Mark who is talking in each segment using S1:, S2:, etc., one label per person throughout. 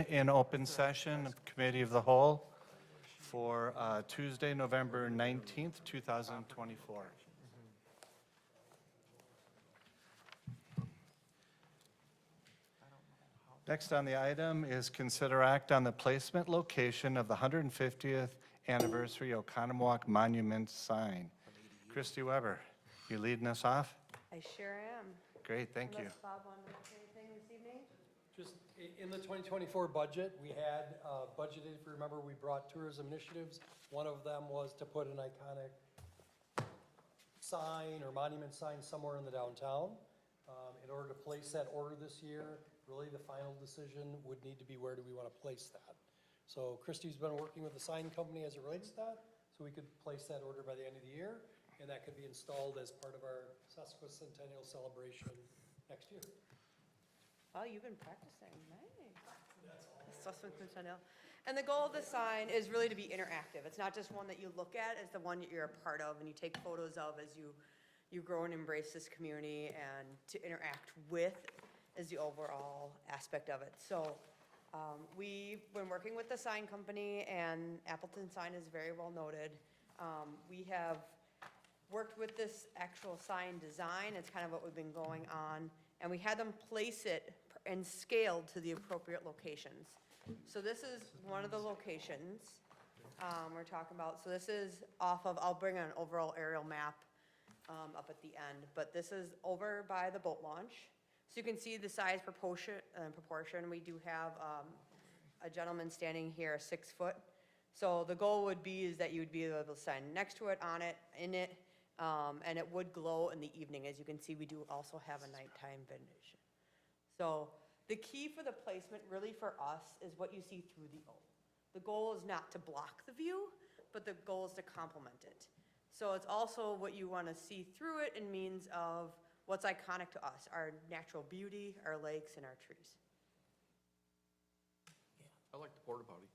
S1: in open session of Committee of the Whole for Tuesday, November 19th, 2024. Next on the item is consider act on the placement location of the 150th anniversary Oconomowoc Monument sign. Christy Weber, you leading us off?
S2: I sure am.
S1: Great, thank you.
S2: Unless Bob wanted to say anything this evening?
S3: Just in the 2024 budget, we had budgeted, if you remember, we brought tourism initiatives. One of them was to put an iconic sign or monument sign somewhere in the downtown. In order to place that order this year, really the final decision would need to be where do we want to place that. So Christie's been working with the sign company as it relates to that, so we could place that order by the end of the year, and that could be installed as part of our sesquicentennial celebration next year.
S2: Oh, you've been practicing, nice. And the goal of the sign is really to be interactive. It's not just one that you look at, it's the one that you're a part of and you take photos of as you grow and embrace this community, and to interact with is the overall aspect of it. So we've been working with the sign company, and Appleton Sign is very well noted. We have worked with this actual sign design. It's kind of what we've been going on, and we had them place it and scaled to the appropriate locations. So this is one of the locations we're talking about. So this is off of, I'll bring an overall aerial map up at the end, but this is over by the boat launch. So you can see the size proportion. We do have a gentleman standing here, 6 foot. So the goal would be is that you would be able to sign next to it, on it, in it, and it would glow in the evening. As you can see, we do also have a nighttime ventilation. So the key for the placement really for us is what you see through the O. The goal is not to block the view, but the goal is to complement it. So it's also what you want to see through it in means of what's iconic to us, our natural beauty, our lakes, and our trees.
S4: I like the porta potty.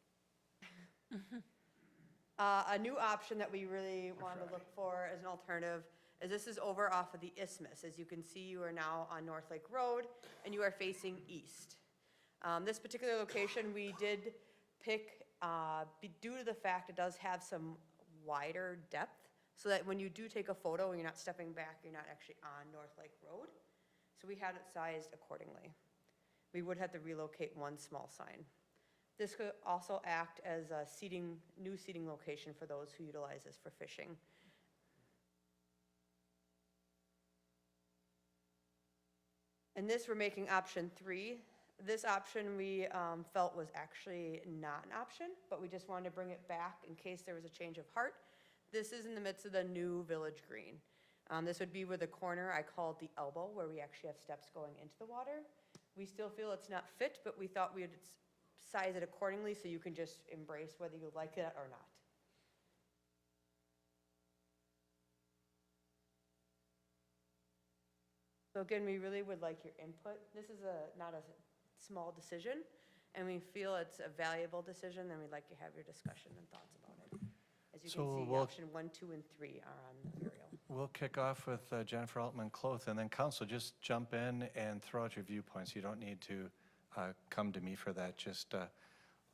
S2: A new option that we really wanted to look for as an alternative is this is over off of the Isthmus. As you can see, you are now on North Lake Road, and you are facing east. This particular location we did pick due to the fact it does have some wider depth, so that when you do take a photo and you're not stepping back, you're not actually on North Lake Road. So we had it sized accordingly. We would have to relocate one small sign. This could also act as a new seating location for those who utilize this for fishing. And this we're making option 3. This option we felt was actually not an option, but we just wanted to bring it back in case there was a change of heart. This is in the midst of the new Village Green. This would be where the corner, I call it the elbow, where we actually have steps going into the water. We still feel it's not fit, but we thought we would size it accordingly so you can just embrace whether you like it or not. So again, we really would like your input. This is not a small decision, and we feel it's a valuable decision, and we'd like to have your discussion and thoughts about it. As you can see, option 1, 2, and 3 are on the aerial.
S1: We'll kick off with Jennifer Altman-Kloth, and then council, just jump in and throw out your viewpoints. You don't need to come to me for that. Just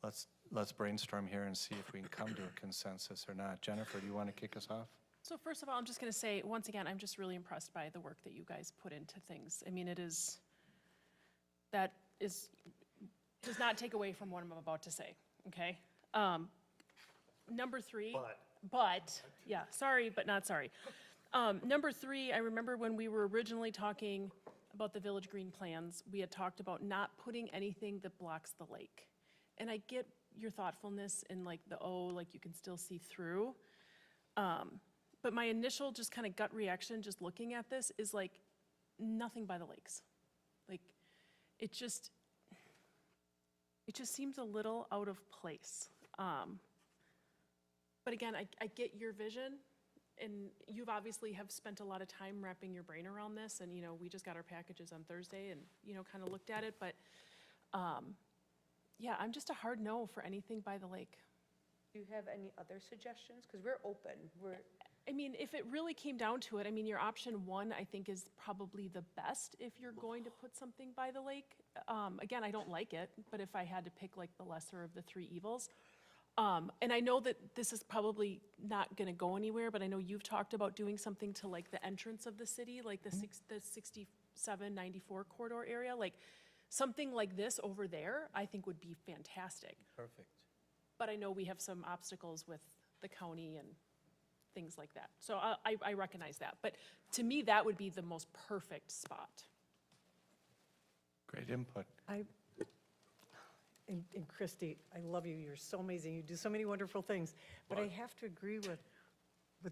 S1: let's brainstorm here and see if we can come to a consensus or not. Jennifer, do you want to kick us off?
S5: So first of all, I'm just going to say, once again, I'm just really impressed by the work that you guys put into things. I mean, does not take away from what I'm about to say, okay? Number 3, yeah, sorry, but not sorry. Number 3, I remember when we were originally talking about the Village Green plans, we had talked about not putting anything that blocks the lake. And I get your thoughtfulness in like the O, like you can still see through. But my initial just kind of gut reaction just looking at this is like nothing by the lakes. Like it just seems a little out of place. But again, I get your vision, and you've obviously have spent a lot of time wrapping your brain around this, and we just got our packages on Thursday and kind of looked at it, but yeah, I'm just a hard no for anything by the lake.
S2: Do you have any other suggestions? Because we're open.
S5: I mean, if it really came down to it, I mean, your option one, I think, is probably the best if you're going to put something by the lake. Again, I don't like it, but if I had to pick like the lesser of the three evils. And I know that this is probably not gonna go anywhere, but I know you've talked about doing something to like the entrance of the city, like the 67, 94 corridor area, like something like this over there, I think would be fantastic.
S6: Perfect.
S5: But I know we have some obstacles with the county and things like that. So I recognize that. But to me, that would be the most perfect spot.
S1: Great input.
S7: And Christie, I love you, you're so amazing, you do so many wonderful things. But I have to agree with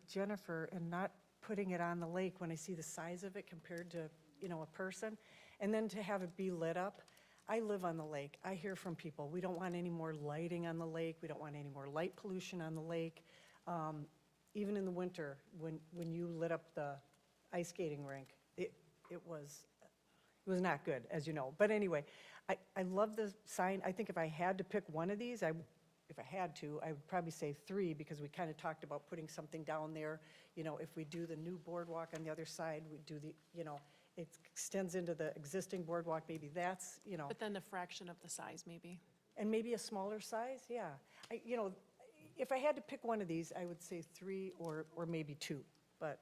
S7: Jennifer and not putting it on the lake when I see the size of it compared to, a person. And then to have it be lit up. I live on the lake, I hear from people, we don't want any more lighting on the lake, we don't want any more light pollution on the lake. Even in the winter, when you lit up the ice skating rink, it was not good, as you know. But anyway, I love the sign. I think if I had to pick one of these, if I had to, I would probably say 3, because we kind of talked about putting something down there. If we do the new boardwalk on the other side, we do it extends into the existing boardwalk, maybe that's,
S5: But then the fraction of the size, maybe.
S7: and maybe a smaller size, yeah. If I had to pick one of these, I would say 3 or maybe 2. But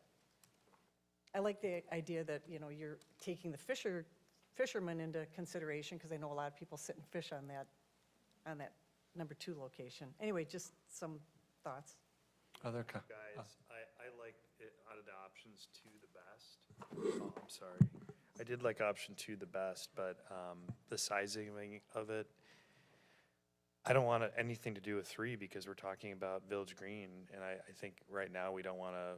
S7: I like the idea that, you're taking the fishermen into consideration, because I know a lot of people sit and fish on that number 2 location. Anyway, just some thoughts.
S1: Other,
S8: Guys, I like it out of the options 2 the best. Oh, I'm sorry. I did like option 2 the best, but the sizing of it, I don't want anything to do with 3, because we're talking about Village Green, and I think right now we don't want to,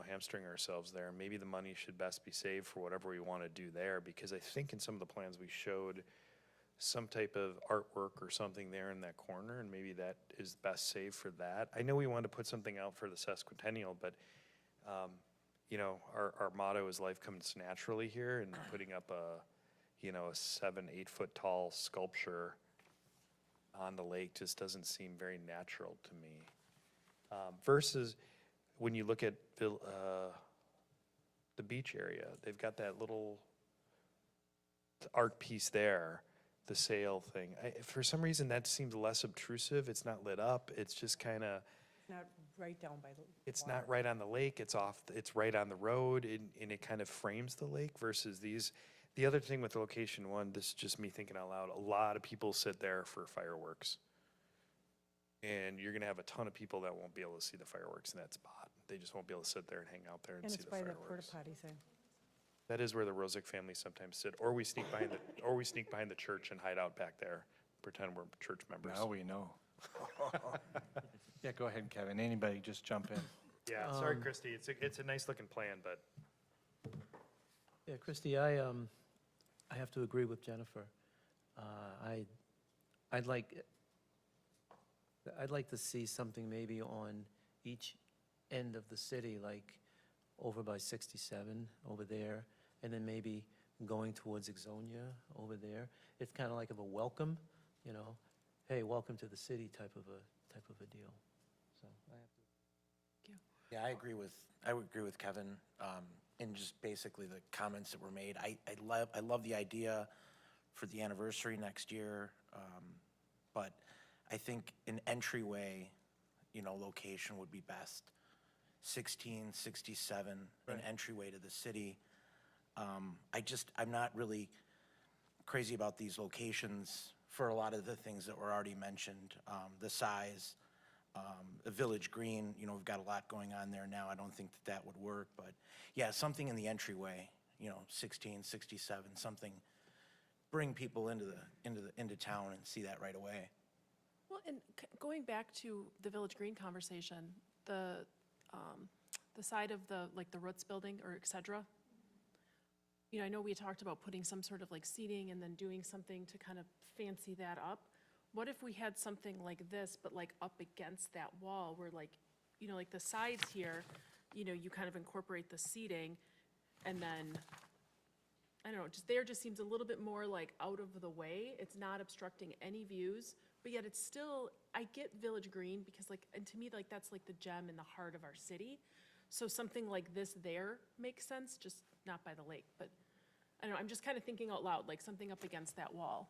S8: hamstring ourselves there. Maybe the money should best be saved for whatever we want to do there, because I think in some of the plans we showed some type of artwork or something there in that corner, and maybe that is best saved for that. I know we wanted to put something out for the sesquicentennial, but our motto is life comes naturally here, and putting up a 7-8 foot tall sculpture on the lake just doesn't seem very natural to me. Versus when you look at the beach area, they've got that little art piece there, the sail thing. For some reason, that seems less obtrusive. It's not lit up. It's just kind of.
S7: Not right down by the
S8: It's
S7: water.
S8: not right on the lake. It's right on the road, and it kind of frames the lake versus these. The other thing with location 1, this is just me thinking out loud, a lot of people sit there for fireworks. And you're gonna have a ton of people that won't be able to see the fireworks in that spot. They just won't be able to sit there and hang out there and
S7: And
S8: see
S7: it's
S8: the
S7: by the porta
S8: fireworks.
S7: potty thing.
S8: That is where the Rosick family sometimes sit, or we sneak behind the church and hide out back there, pretend we're church members.
S1: now we know. Yeah, go ahead, Kevin. Anybody, just jump in.
S8: Yeah, sorry, Christie. It's a nice looking plan, but
S6: Yeah, Christie, I have to agree with Jennifer. I'd like to see something maybe on each end of the city, like over by 67 over there, and then maybe going towards Exonia over there. It's kind of like a welcome, hey, welcome to the city type of a deal. So I have to.
S9: Yeah, I would agree with Kevin, and just basically the comments that were made. I love the idea for the anniversary next year, but I think an entryway, location would be best. 1667, an entryway to the city. I'm not really crazy about these locations for a lot of the things that were already mentioned, the size. The Village Green, we've got a lot going on there now. I don't think that would work, but yeah, something in the entryway, 16, 67, something, bring people into town and see that right away.
S5: Well, and going back to the Village Green conversation, the side of the Roots building or et cetera, I know we talked about putting some sort of seating and then doing something to kind of fancy that up. What if we had something like this, but up against that wall where the sides here, you kind of incorporate the seating, and then, I don't know, just seems a little bit more out of the way. It's not obstructing any views, but yet it's still, I get Village Green because and to me, that's the gem in the heart of our city. So something like this there makes sense, just not by the lake, but I don't know, I'm just kind of thinking out loud, like something up against that wall.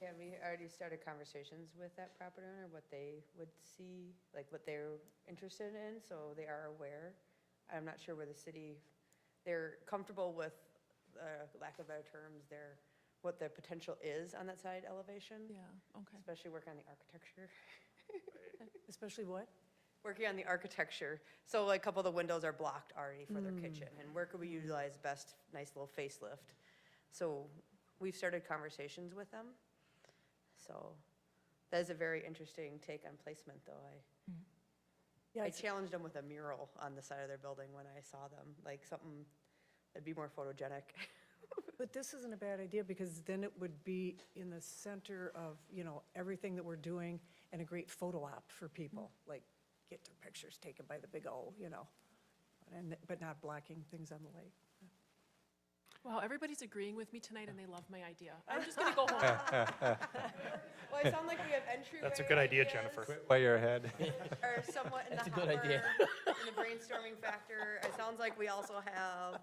S2: Yeah, we already started conversations with that property owner, what they would see, like what they're interested in, so they are aware. I'm not sure where the city, they're comfortable with, lack of better terms, what the potential is on that side elevation.
S5: Yeah, okay.
S2: Especially working on the architecture.
S7: Especially what?
S2: Working on the architecture. So like a couple of the windows are blocked already for their kitchen. And where could we utilize best, nice little facelift? So we've started conversations with them. So that is a very interesting take on placement, though.
S7: Yeah,
S2: I
S7: it's-
S2: challenged them with a mural on the side of their building when I saw them, like something that'd be more photogenic.
S7: But this isn't a bad idea, because then it would be in the center of, everything that we're doing, and a great photo op for people, like, get their pictures taken by the big O, but not blocking things on the lake.
S5: Wow, everybody's agreeing with me tonight and they love my idea. I'm just gonna go home.
S2: Well, I sound like we have entryway
S8: That's a good idea,
S2: ideas
S8: Jennifer.
S1: While you're ahead.
S2: Are somewhat in the
S6: That's a good
S2: hopper,
S6: idea.
S2: in the brainstorming factor. It sounds like we also have,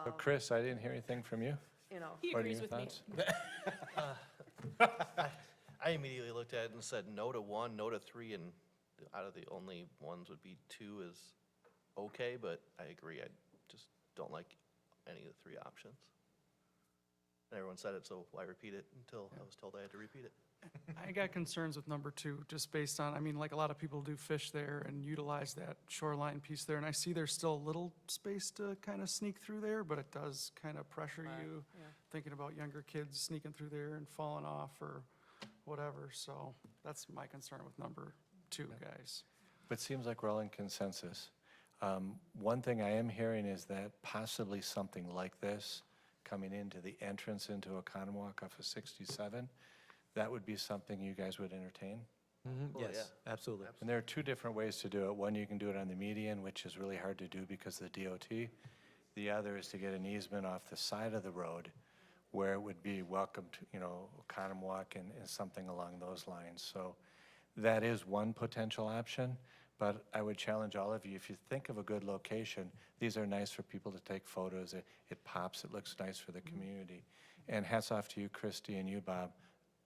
S1: So Chris, I didn't hear anything from you.
S5: He
S1: What are
S5: agrees
S1: your
S5: with me.
S1: thoughts?
S10: I immediately looked at it and said no to 1, no to 3, and out of the only ones would be 2 is okay, but I agree, I just don't like any of the 3 options. And everyone said it, so why repeat it until I was told I had to repeat it?
S4: I got concerns with number 2, just based on, I mean, like a lot of people do fish there and utilize that shoreline piece there, and I see there's still a little space to kind of sneak through there, but it does kind of pressure you, thinking about younger kids sneaking through there and falling off or whatever, so that's my concern with number 2, guys.
S1: But it seems like we're all in consensus. One thing I am hearing is that possibly something like this, coming into the entrance into Oconomowoc off of 67, that would be something you guys would entertain?
S10: Oh,
S6: Yes, absolutely.
S1: And there are 2 different ways to do it. One, you can do it on the median, which is really hard to do because of the DOT. The other is to get an easement off the side of the road where it would be welcome to, Oconomowoc and something along those lines. So that is one potential option, but I would challenge all of you, if you think of a good location, these are nice for people to take photos. It pops, it looks nice for the community. And hats off to you, Christy, and you, Bob.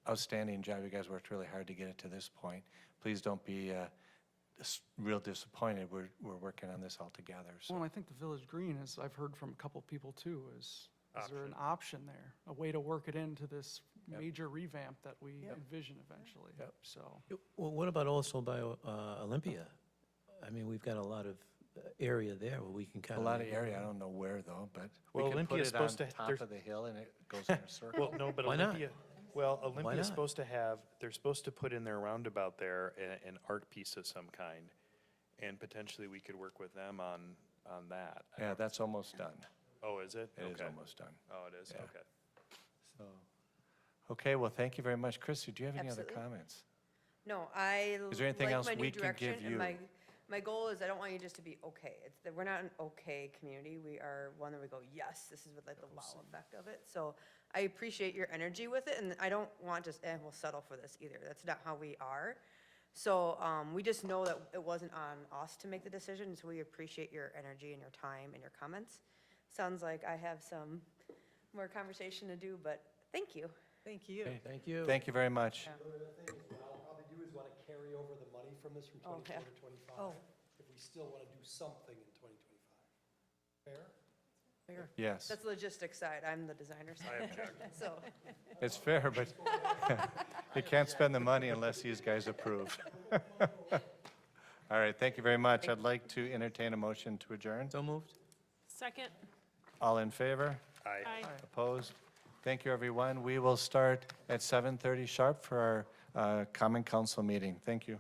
S1: Outstanding job. You guys worked really hard to get it to this point. Please don't be real disappointed. We're working on this all together. So.
S4: Well, and I think the Village Green is, I've heard from a couple people too, is there an option there? A way to work it into this major revamp that we envision eventually,
S1: Yep.
S4: so.
S6: Well, what about also by Olympia? I mean, we've got a lot of area there where we can kind
S1: A
S6: of.
S1: lot of area, I don't know where though, but
S8: Well,
S1: we can put
S8: Olympia's
S1: it on
S8: supposed to-
S1: top
S8: there's-
S1: of the hill and it goes in a circle.
S8: Well, no, but
S6: Why not?
S8: Olympia, well, Olympia's
S6: not?
S8: supposed to have, they're supposed to put in their roundabout there an art piece of some kind. And potentially we could work with them on that.
S1: Yeah, that's almost done.
S8: Oh, is it?
S1: It is
S8: Okay.
S1: almost done.
S8: Oh, it is,
S1: Yeah.
S8: okay.
S1: So, okay, well, thank you very much. Christy, do you have any other
S2: Absolutely.
S1: comments?
S2: No, I
S1: Is there anything
S2: like
S1: else
S2: my new
S1: we can
S2: direction,
S1: give
S2: and
S1: you?
S2: my goal is I don't want you just to be okay. It's that we're not an okay community. We are one that we go, yes, this is what like the wow effect of it. So I appreciate your energy with it, and I don't want just, we'll settle for this either. That's not how we are. So we just know that it wasn't on us to make the decision, so we appreciate your energy and your time and your comments. Sounds like I have some more conversation to do, but thank you.
S7: Thank you.
S1: Okay.
S6: Thank you.
S1: Thank you very much.
S2: Yeah.
S3: The other thing, what I'll probably do is want to carry over the money from this from
S2: Oh,
S3: 24
S2: yeah.
S3: to 25.
S7: Oh.
S3: If we still want to do something in 2025. Fair?
S7: Fair.
S1: Yes,
S2: That's the logistics side. I'm the designer side. So,
S1: it's fair, but you can't spend the money unless these guys approve. All right, thank you very much. I'd like to entertain a motion to adjourn.
S6: So moved?
S5: Second?
S1: All in favor?
S5: Aye.
S1: Opposed? Thank you, everyone. We will start at 7:30 sharp for our Common Council meeting. Thank you.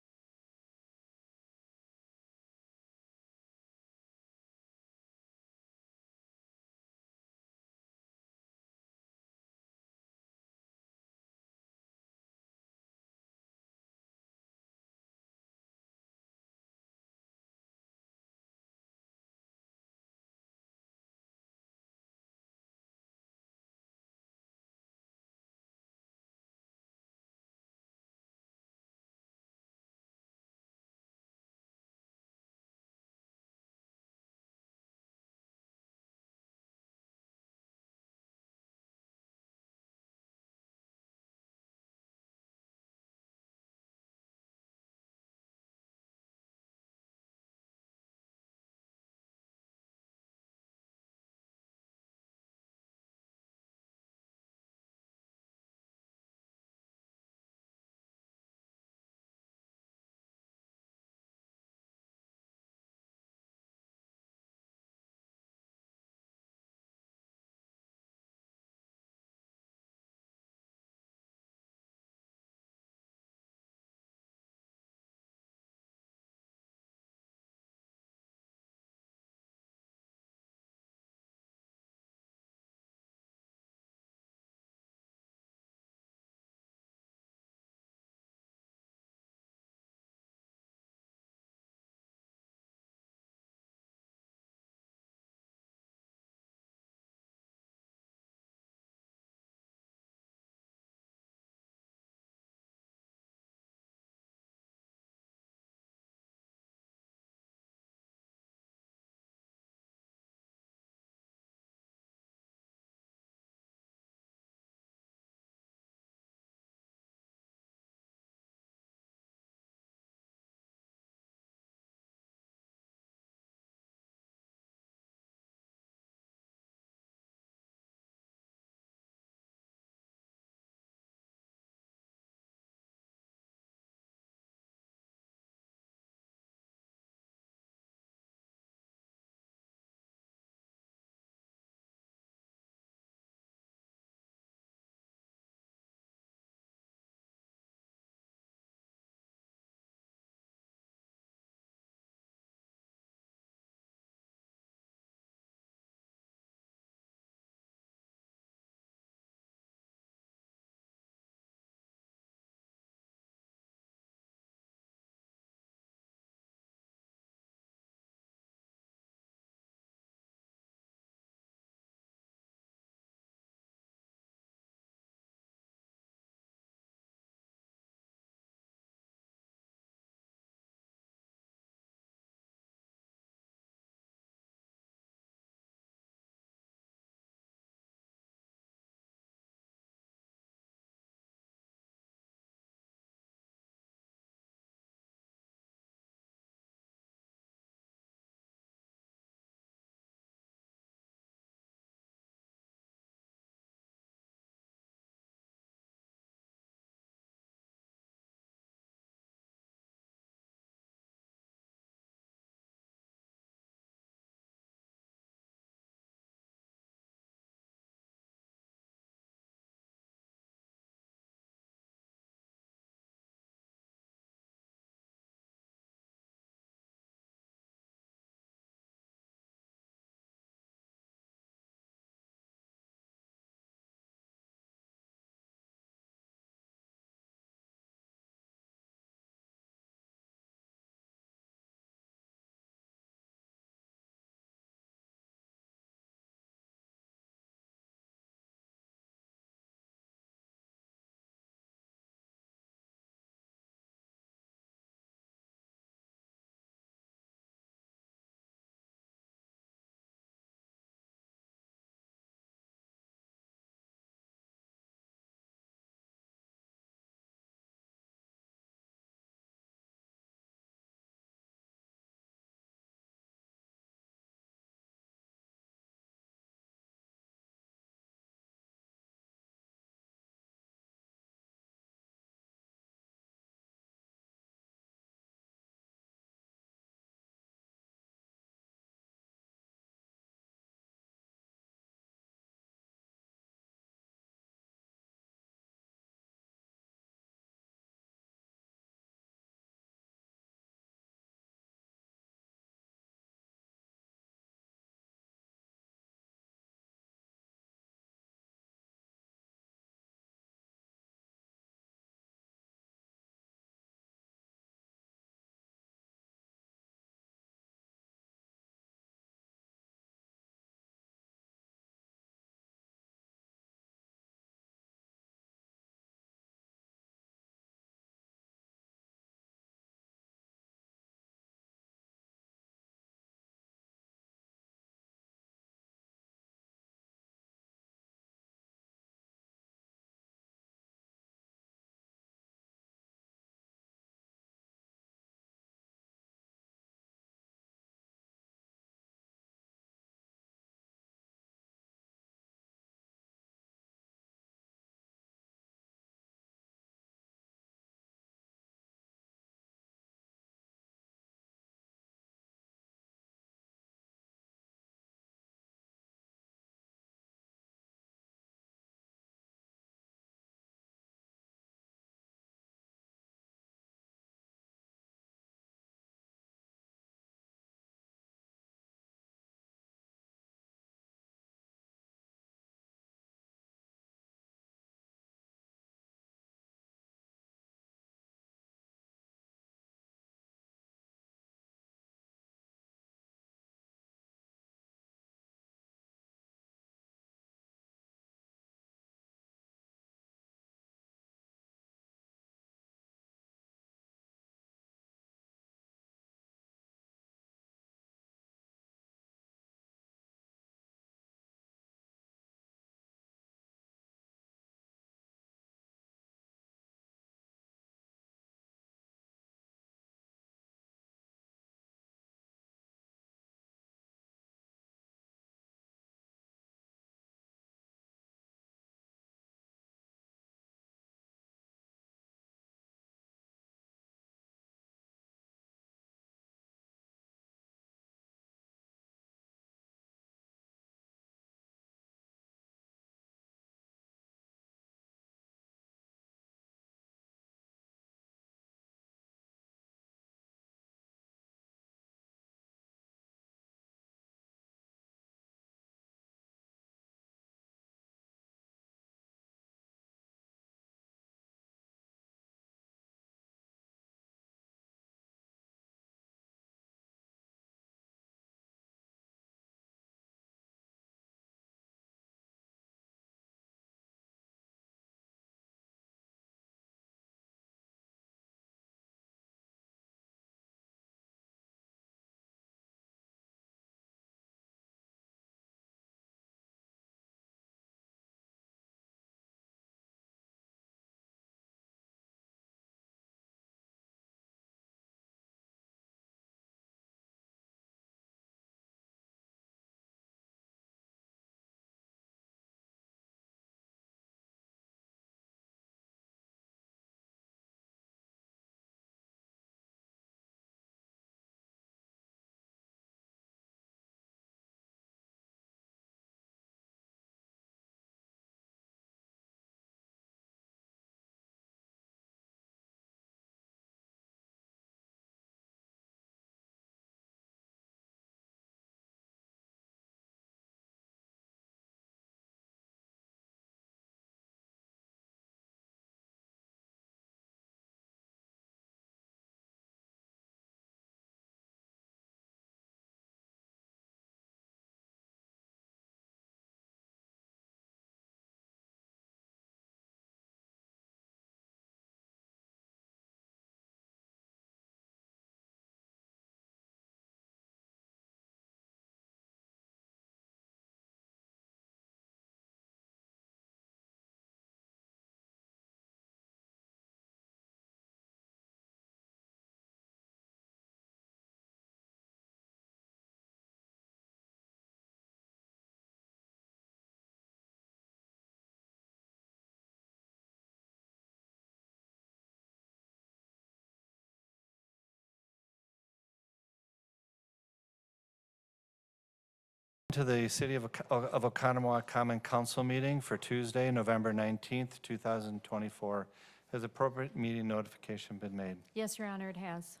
S1: to the City of Oconomowoc Common Council meeting for Tuesday, November 19th, 2024. Has appropriate meeting notification been made?
S11: Yes, Your Honor, it has.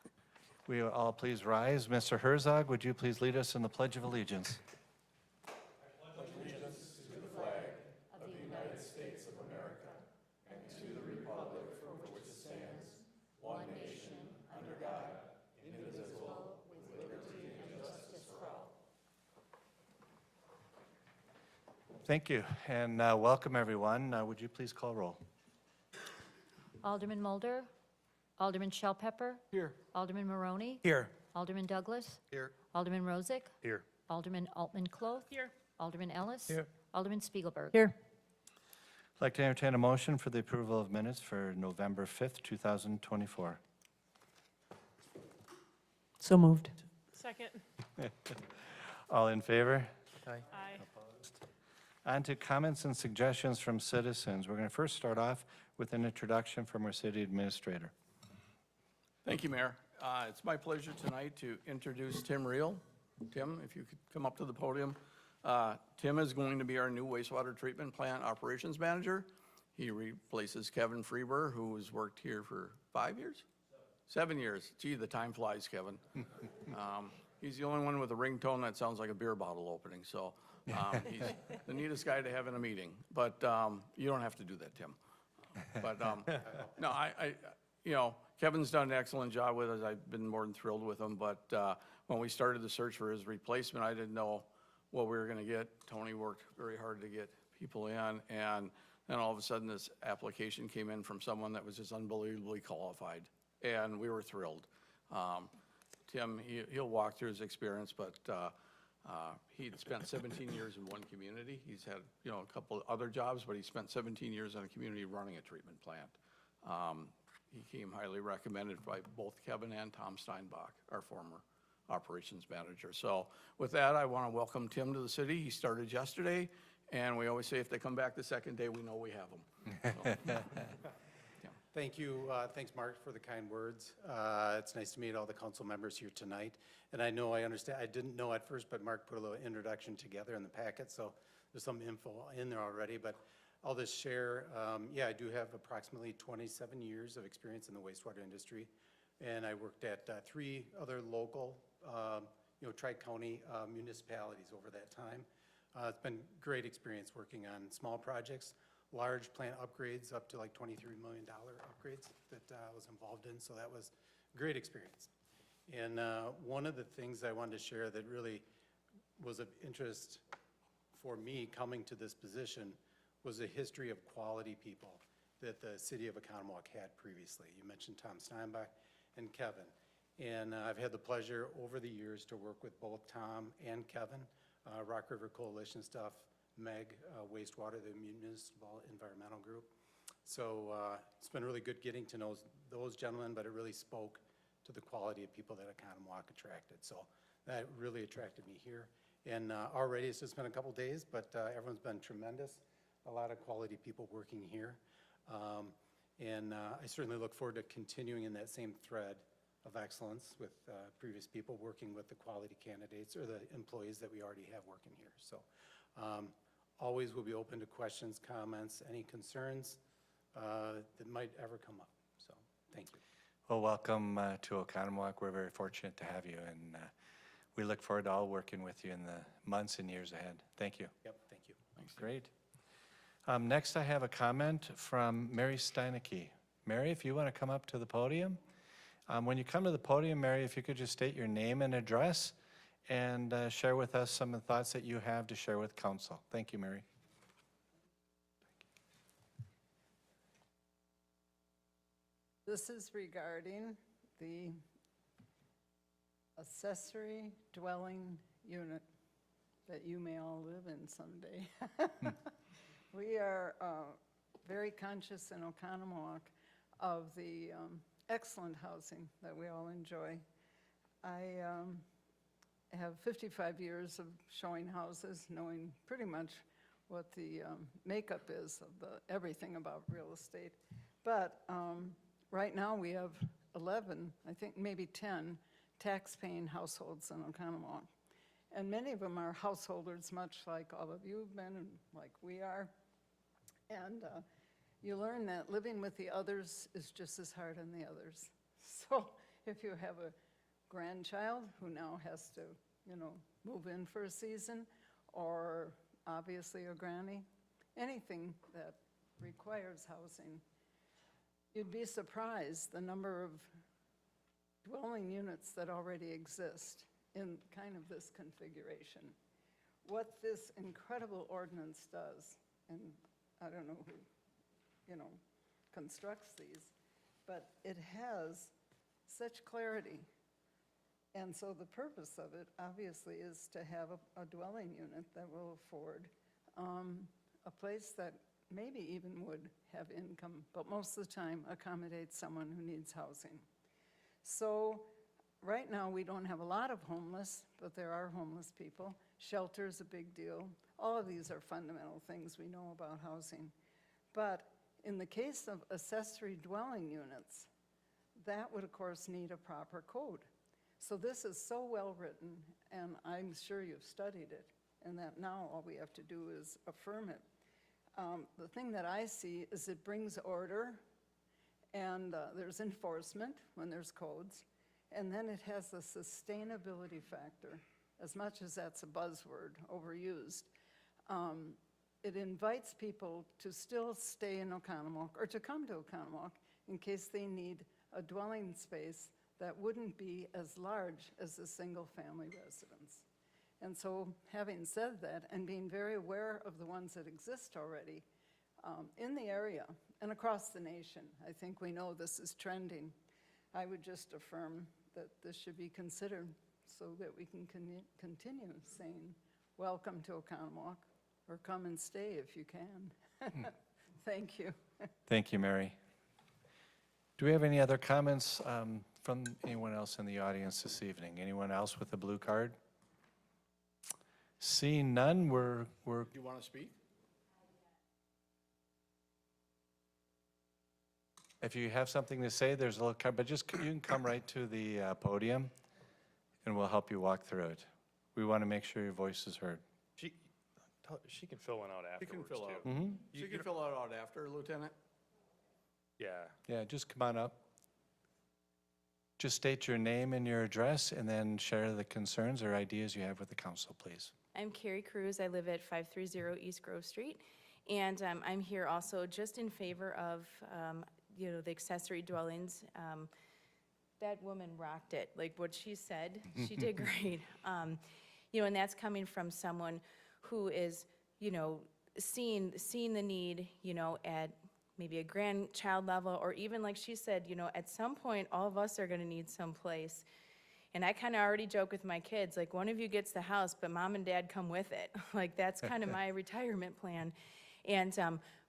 S1: We will all please rise. Mr. Herzog, would you please lead us in the Pledge of Allegiance? Thank you, and welcome, everyone. Would you please call roll?
S11: Alderman Mulder, Alderman Shell Pepper,
S4: Here.
S11: Alderman Maroney,
S9: Here.
S11: Alderman Douglas,
S8: Here.
S11: Alderman Rozak,
S8: Here.
S11: Alderman Altman Cloth,
S5: Here.
S11: Alderman Ellis.
S8: Here.
S11: Alderman Spiegelberg.
S7: Here.
S1: I'd like to entertain a motion for the approval of minutes for November 5th, 2024.
S7: So moved.
S5: Second.
S1: All in favor?
S6: Aye.
S5: Aye.
S1: On to comments and suggestions from citizens. We're going to first start off with an introduction from our city administrator.
S12: Thank you, Mayor. It's my pleasure tonight to introduce Tim Reel. Tim, if you could come up to the podium. Tim is going to be our new wastewater treatment plant operations manager. He replaces Kevin Freeber, who has worked here for 5 years? 7 years. Gee, the time flies, Kevin. He's the only one with a ringtone that sounds like a beer bottle opening, so he's the neatest guy to have in a meeting. But you don't have to do that, Tim. But no, you know, Kevin's done an excellent job with us. I've been more than thrilled with him. But when we started the search for his replacement, I didn't know what we were going to get. Tony worked very hard to get people in, and then all of a sudden this application came in from someone that was just unbelievably qualified, and we were thrilled. Tim, he'll walk through his experience, but he'd spent 17 years in one community. He's had, you know, a couple other jobs, but he spent 17 years in a community running a treatment plant. He came highly recommended by both Kevin and Tom Steinbach, our former operations manager. So with that, I want to welcome Tim to the city. He started yesterday, and we always say if they come back the second day, we know we have them. So,
S13: Thank you. Thanks, Mark, for the kind words. It's nice to meet all the council members here tonight. And I understand, I didn't know at first, but Mark put a little introduction together in the packet, so there's some info in there already. But I'll just share, yeah, I do have approximately 27 years of experience in the wastewater industry. And I worked at 3 other local, tri-county municipalities over that time. It's been great experience working on small projects, large plant upgrades up to like $23 million upgrades that I was involved in. So that was a great experience. And one of the things I wanted to share that really was of interest for me coming to this position was a history of quality people that the city of Oconomowoc had previously. You mentioned Tom Steinbach and Kevin. And I've had the pleasure over the years to work with both Tom and Kevin, Rock River Coalition stuff, MEG, wastewater, the Municipal Environmental Group. So it's been really good getting to know those gentlemen, but it really spoke to the quality of people that Oconomowoc attracted. So that really attracted me here. And already it's just been a couple days, but everyone's been tremendous. A lot of quality people working here. And I certainly look forward to continuing in that same thread of excellence with previous people, working with the quality candidates or the employees that we already have working here. So always will be open to questions, comments, any concerns that might ever come up. So thank you.
S1: Well, welcome to Oconomowoc. We're very fortunate to have you, and we look forward to all working with you in the months and years ahead. Thank you.
S13: Yep, thank you.
S1: Great. Next, I have a comment from Mary Steinecke. Mary, if you want to come up to the podium. When you come to the podium, Mary, if you could just state your name and address and share with us some of the thoughts that you have to share with council. Thank you, Mary.
S14: This is regarding the accessory dwelling unit that you may all live in someday. We are very conscious in Oconomowoc of the excellent housing that we all enjoy. I have 55 years of showing houses, knowing pretty much what the makeup is of everything about real estate. But right now we have 11, I think maybe 10 tax-paying households in Oconomowoc. And many of them are householders, much like all of you have been and like we are. And you learn that living with the others is just as hard on the others. So if you have a grandchild who now has to, move in for a season, or obviously a granny, anything that requires housing, you'd be surprised the number of dwelling units that already exist in kind of this configuration. What this incredible ordinance does, and I don't know who, constructs these, but it has such clarity. And so the purpose of it, obviously, is to have a dwelling unit that will afford a place that maybe even would have income, but most of the time accommodate someone who needs housing. So right now, we don't have a lot of homeless, but there are homeless people. Shelter's a big deal. All of these are fundamental things we know about housing. But in the case of accessory dwelling units, that would, of course, need a proper code. So this is so well-written, and I'm sure you've studied it, and that now all we have to do is affirm it. The thing that I see is it brings order, and there's enforcement when there's codes, and then it has a sustainability factor, as much as that's a buzzword, overused. It invites people to still stay in Oconomowoc or to come to Oconomowoc in case they need a dwelling space that wouldn't be as large as a single-family residence. And so having said that, and being very aware of the ones that exist already in the area and across the nation, I think we know this is trending. I would just affirm that this should be considered so that we can continue saying, welcome to Oconomowoc, or come and stay if you can. Thank you.
S1: Thank you, Mary. Do we have any other comments from anyone else in the audience this evening? Anyone else with a blue card? Seeing none, we're
S12: Do you want to speak?
S1: if you have something to say, there's a little card, but just you can come right to the podium, and we'll help you walk through it. We want to make sure your voice is heard.
S8: She can fill one out
S12: She can
S8: afterwards,
S12: fill
S8: too.
S12: out.
S1: Mm-hmm.
S12: She can fill it out after, Lieutenant.
S8: Yeah.
S1: Yeah, just come on up. Just state your name and your address, and then share the concerns or ideas you have with the council, please.
S15: I'm Carrie Cruz. I live at 530 East Grove Street. And I'm here also just in favor of, the accessory dwellings. That woman rocked it. Like what she said, she did great. And that's coming from someone who is, seeing the need, at maybe a grandchild level, or even like she said, at some point, all of us are gonna need some place. And I kind of already joke with my kids, like, one of you gets the house, but mom and dad come with it. Like, that's kind of my retirement plan. And,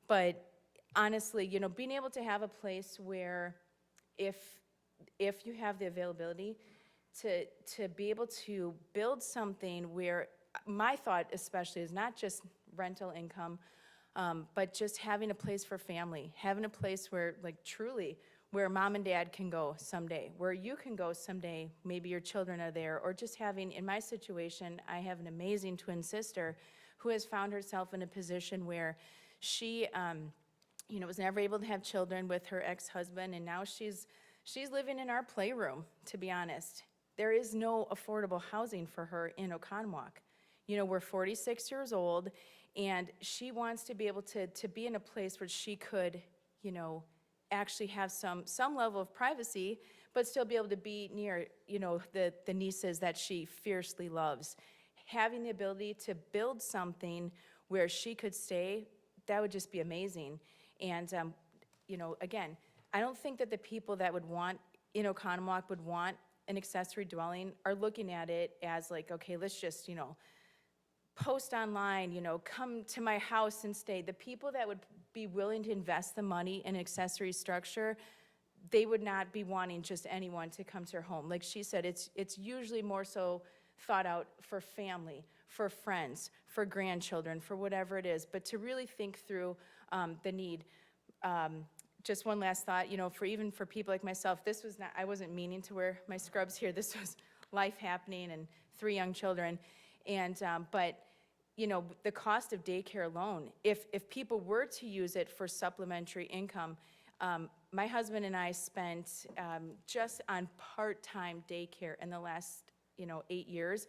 S15: but honestly, being able to have a place where if you have the availability to be able to build something where, my thought especially is not just rental income, but just having a place for family, having a place where, like, truly, where mom and dad can go someday, where you can go someday, maybe your children are there, or just having, in my situation, I have an amazing twin sister who has found herself in a position where she, was never able to have children with her ex-husband, and now she's living in our playroom, to be honest. There is no affordable housing for her in Oconomowoc. We're 46 years old, and she wants to be able to be in a place where she could, actually have some level of privacy, but still be able to be near, the nieces that she fiercely loves. Having the ability to build something where she could stay, that would just be amazing. And, again, I don't think that the people that would want, in Oconomowoc, would want an accessory dwelling are looking at it as like, okay, let's just, post online, come to my house and stay. The people that would be willing to invest the money in accessory structure, they would not be wanting just anyone to come to their home. Like she said, it's usually more so thought out for family, for friends, for grandchildren, for whatever it is, but to really think through the need. Just one last thought, for people like myself, this was not, I wasn't meaning to wear my scrubs here. This was life happening and 3 young children. And, but, you know, the cost of daycare alone, if people were to use it for supplementary income, my husband and I spent, just on part-time daycare in the last, 8 years,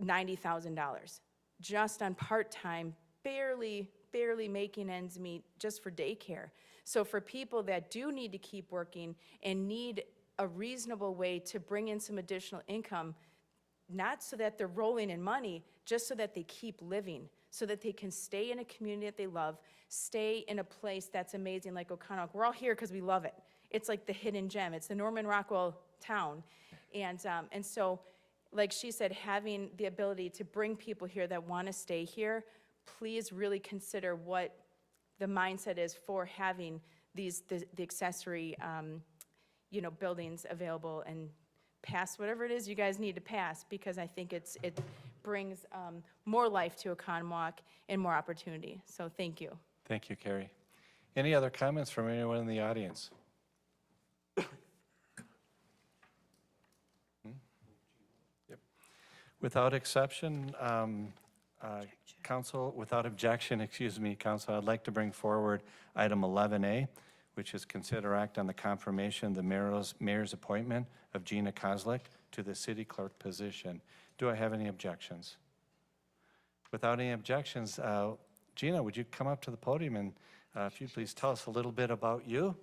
S15: $90,000. Just on part-time, barely making ends meet just for daycare. So for people that do need to keep working and need a reasonable way to bring in some additional income, not so that they're rolling in money, just so that they keep living, so that they can stay in a community that they love, stay in a place that's amazing like Oconomowoc. We're all here because we love it. It's like the hidden gem. It's the Norman Rockwell town. And so, like she said, having the ability to bring people here that want to stay here, please really consider what the mindset is for having the accessory, buildings available, and pass whatever it is you guys need to pass, because I think it brings more life to Oconomowoc and more opportunity. So thank you.
S1: Thank you, Carrie. Any other comments from anyone in the audience? Yep. Without exception, Council, without objection, Council, I'd like to bring forward item 11A, which is consider act on the confirmation of the mayor's appointment of Gina Kozlik to the city clerk position. Do I have any objections? Without any objections, Gina, would you come up to the podium and if you'd please tell us a little bit about you?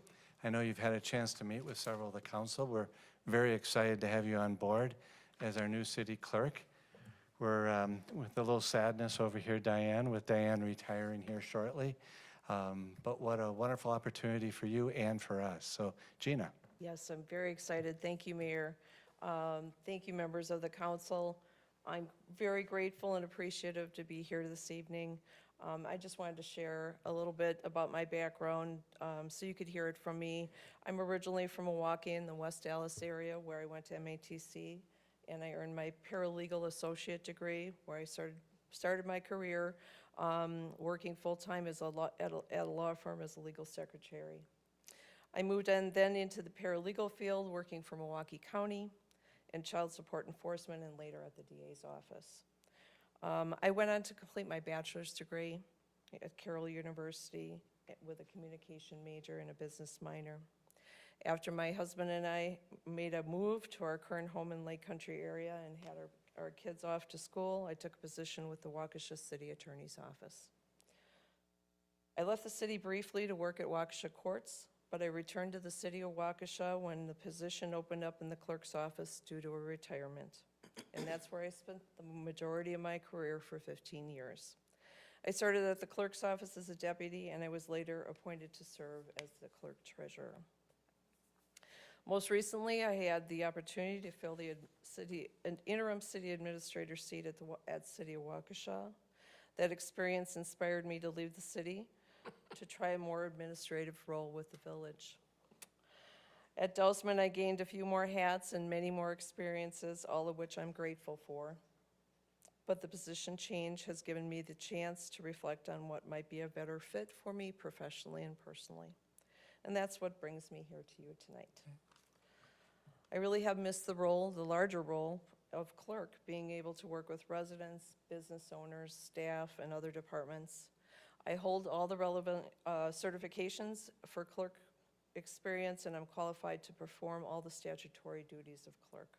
S1: I know you've had a chance to meet with several of the council. We're very excited to have you on board as our new city clerk. We're with a little sadness over here, Diane, with Diane retiring here shortly. But what a wonderful opportunity for you and for us. So, Gina.
S16: Yes, I'm very excited. Thank you, Mayor. Thank you, members of the council. I'm very grateful and appreciative to be here this evening. I just wanted to share a little bit about my background so you could hear it from me. I'm originally from Milwaukee in the West Dallas area, where I went to MATC, and I earned my paralegal associate degree, where I started my career working full-time at a law firm as a legal secretary. I moved then into the paralegal field, working for Milwaukee County and child support enforcement, and later at the DA's office. I went on to complete my bachelor's degree at Carroll University with a communication major and a business minor. After my husband and I made a move to our current home in Lake Country area and had our kids off to school, I took a position with the Waukesha City Attorney's Office. I left the city briefly to work at Waukesha Courts, but I returned to the city of Waukesha when the position opened up in the clerk's office due to a retirement. And that's where I spent the majority of my career for 15 years. I started at the clerk's office as a deputy, and I was later appointed to serve as the clerk treasurer. Most recently, I had the opportunity to fill an interim city administrator seat at City of Waukesha. That experience inspired me to leave the city to try a more administrative role with the village. At Dousman, I gained a few more hats and many more experiences, all of which I'm grateful for. But the position change has given me the chance to reflect on what might be a better fit for me professionally and personally. And that's what brings me here to you tonight. I really have missed the larger role of clerk, being able to work with residents, business owners, staff, and other departments. I hold all the relevant certifications for clerk experience, and I'm qualified to perform all the statutory duties of clerk,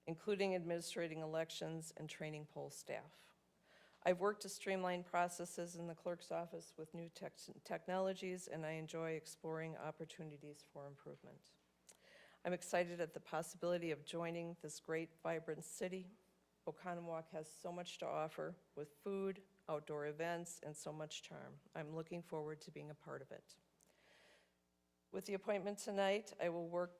S16: including administrating elections and training poll staff. I've worked to streamline processes in the clerk's office with new technologies, and I enjoy exploring opportunities for improvement. I'm excited at the possibility of joining this great, vibrant city. Oconomowoc has so much to offer with food, outdoor events, and so much charm. I'm looking forward to being a part of it. With the appointment tonight, I will work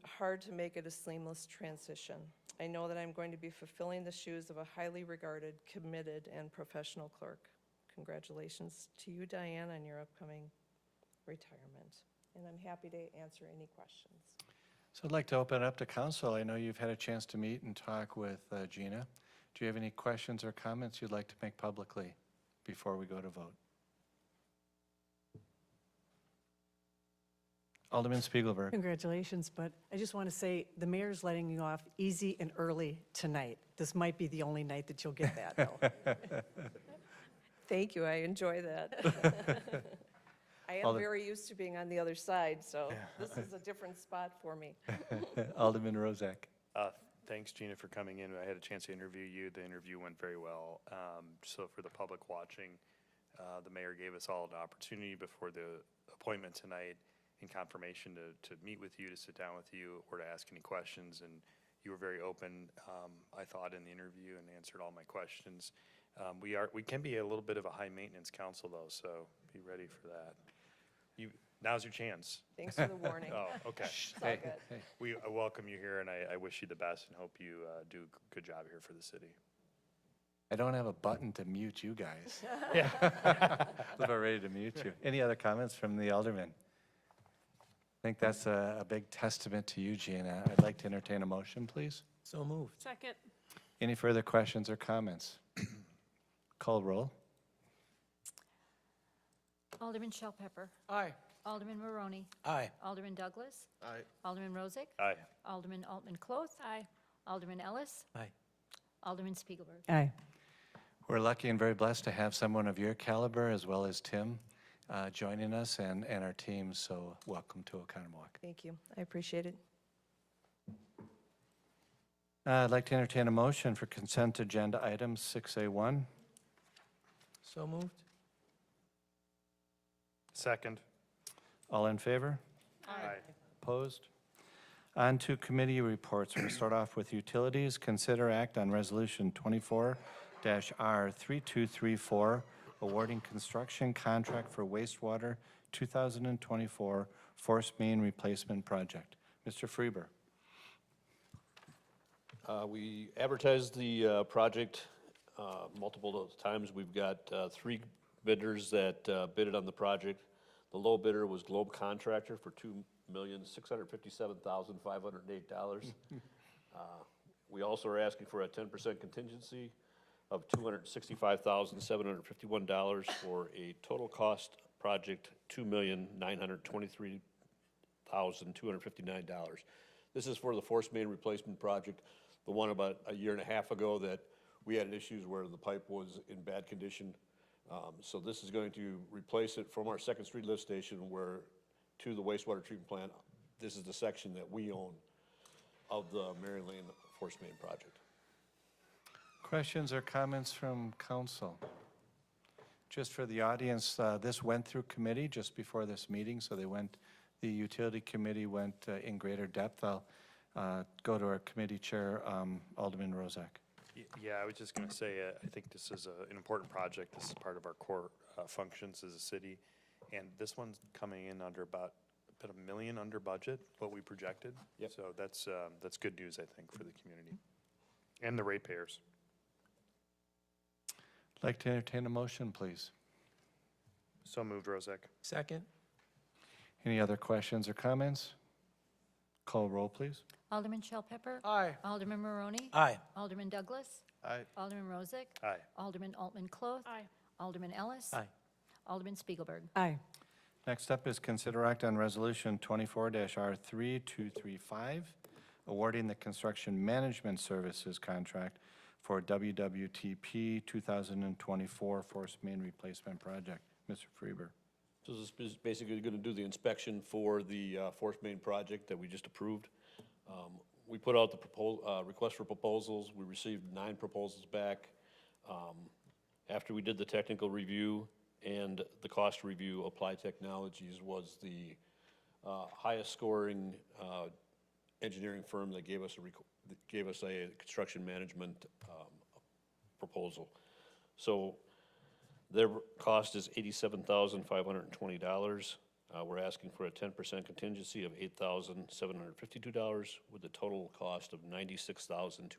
S16: hard to make it a seamless transition. I know that I'm going to be fulfilling the shoes of a highly regarded, committed, and professional clerk. Congratulations to you, Diane, on your upcoming retirement. And I'm happy to answer any questions.
S1: So I'd like to open it up to council. I know you've had a chance to meet and talk with Gina. Do you have any questions or comments you'd like to make publicly before we go to vote? Alderman Spiegelberg.
S7: Congratulations, but I just want to say, the mayor's letting you off easy and early tonight. This might be the only night that you'll get that, though.
S16: Thank you, I enjoy that. I am
S1: Alder-
S16: very used to being on the other side, so this is a different spot for me.
S1: Alderman Rozak.
S8: Thanks, Gina, for coming in. I had a chance to interview you. The interview went very well. So for the public watching, the mayor gave us all an opportunity before the appointment tonight in confirmation to meet with you, to sit down with you, or to ask any questions. And you were very open, I thought, in the interview and answered all my questions. We can be a little bit of a high-maintenance council, though, so be ready for that. Now's your chance.
S16: Thanks for the warning.
S8: Oh, okay.
S16: It's all good.
S8: I welcome you here, and I wish you the best and hope you do a good job here for the city.
S1: I don't have a button to mute you guys. Yeah. I was about ready to mute you. Any other comments from the aldermen? I think that's a big testament to you, Gina. I'd like to entertain a motion, please.
S6: So moved.
S5: Second.
S1: Any further questions or comments? Call roll.
S11: Alderman Shell Pepper.
S4: Aye.
S11: Alderman Maroney.
S9: Aye.
S11: Alderman Douglas.
S10: Aye.
S11: Alderman Rozak.
S8: Aye.
S11: Alderman Altman Cloth.
S5: Aye.
S11: Alderman Ellis.
S6: Aye.
S11: Alderman Spiegelberg.
S7: Aye.
S1: We're lucky and very blessed to have someone of your caliber, as well as Tim, joining us and our team, so welcome to Oconomowoc.
S16: Thank you, I appreciate it.
S1: I'd like to entertain a motion for consent agenda items 6A1.
S6: So moved.
S8: Second.
S1: All in favor?
S8: Aye.
S1: Opposed? On to committee reports. We'll start off with utilities. Consider act on Resolution 24-R3234, awarding construction contract for wastewater 2024 force main replacement project. Mr. Freeber.
S17: We advertised the project multiple times. We've got 3 bidders that bidded on the project. The low bidder was Globe Contractor for $2,657,508. We also are asking for a 10% contingency of $265,751 for a total cost project $2,923,259. This is for the force main replacement project, the one about a year and a half ago that we had issues where the pipe was in bad condition. So this is going to replace it from our Second Street lift station where to the wastewater treatment plant. This is the section that we own of the Mary Lane force main project.
S1: Questions or comments from council? Just for the audience, this went through committee just before this meeting, so the utility committee went in greater depth. I'll go to our committee chair, Alderman Rozak.
S8: Yeah, I was just going to say, I think this is an important project. This is part of our core functions as a city. And this one's coming in under about $1 million under budget, what we projected.
S17: Yep.
S8: So that's good news, I think, for the community and the ratepayers.
S1: I'd like to entertain a motion, please.
S8: So moved, Rozak.
S6: Second.
S1: Any other questions or comments? Call roll, please.
S11: Alderman Shell Pepper.
S4: Aye.
S11: Alderman Maroney.
S9: Aye.
S11: Alderman Douglas.
S10: Aye.
S11: Alderman Rozak.
S8: Aye.
S11: Alderman Altman Cloth.
S5: Aye.
S11: Alderman Ellis.
S6: Aye.
S11: Alderman Spiegelberg.
S7: Aye.
S1: Next up is consider act on Resolution 24-R3235, awarding the construction management services contract for WWTP 2024 force main replacement project. Mr. Freeber.
S17: So this is basically going to do the inspection for the force main project that we just approved. We put out the request for proposals. We received 9 proposals back. After we did the technical review and the cost review, Applied Technologies was the highest scoring engineering firm that gave us a construction management proposal. So their cost is $87,520. We're asking for a 10% contingency of $8,752 with a total cost of $96,272.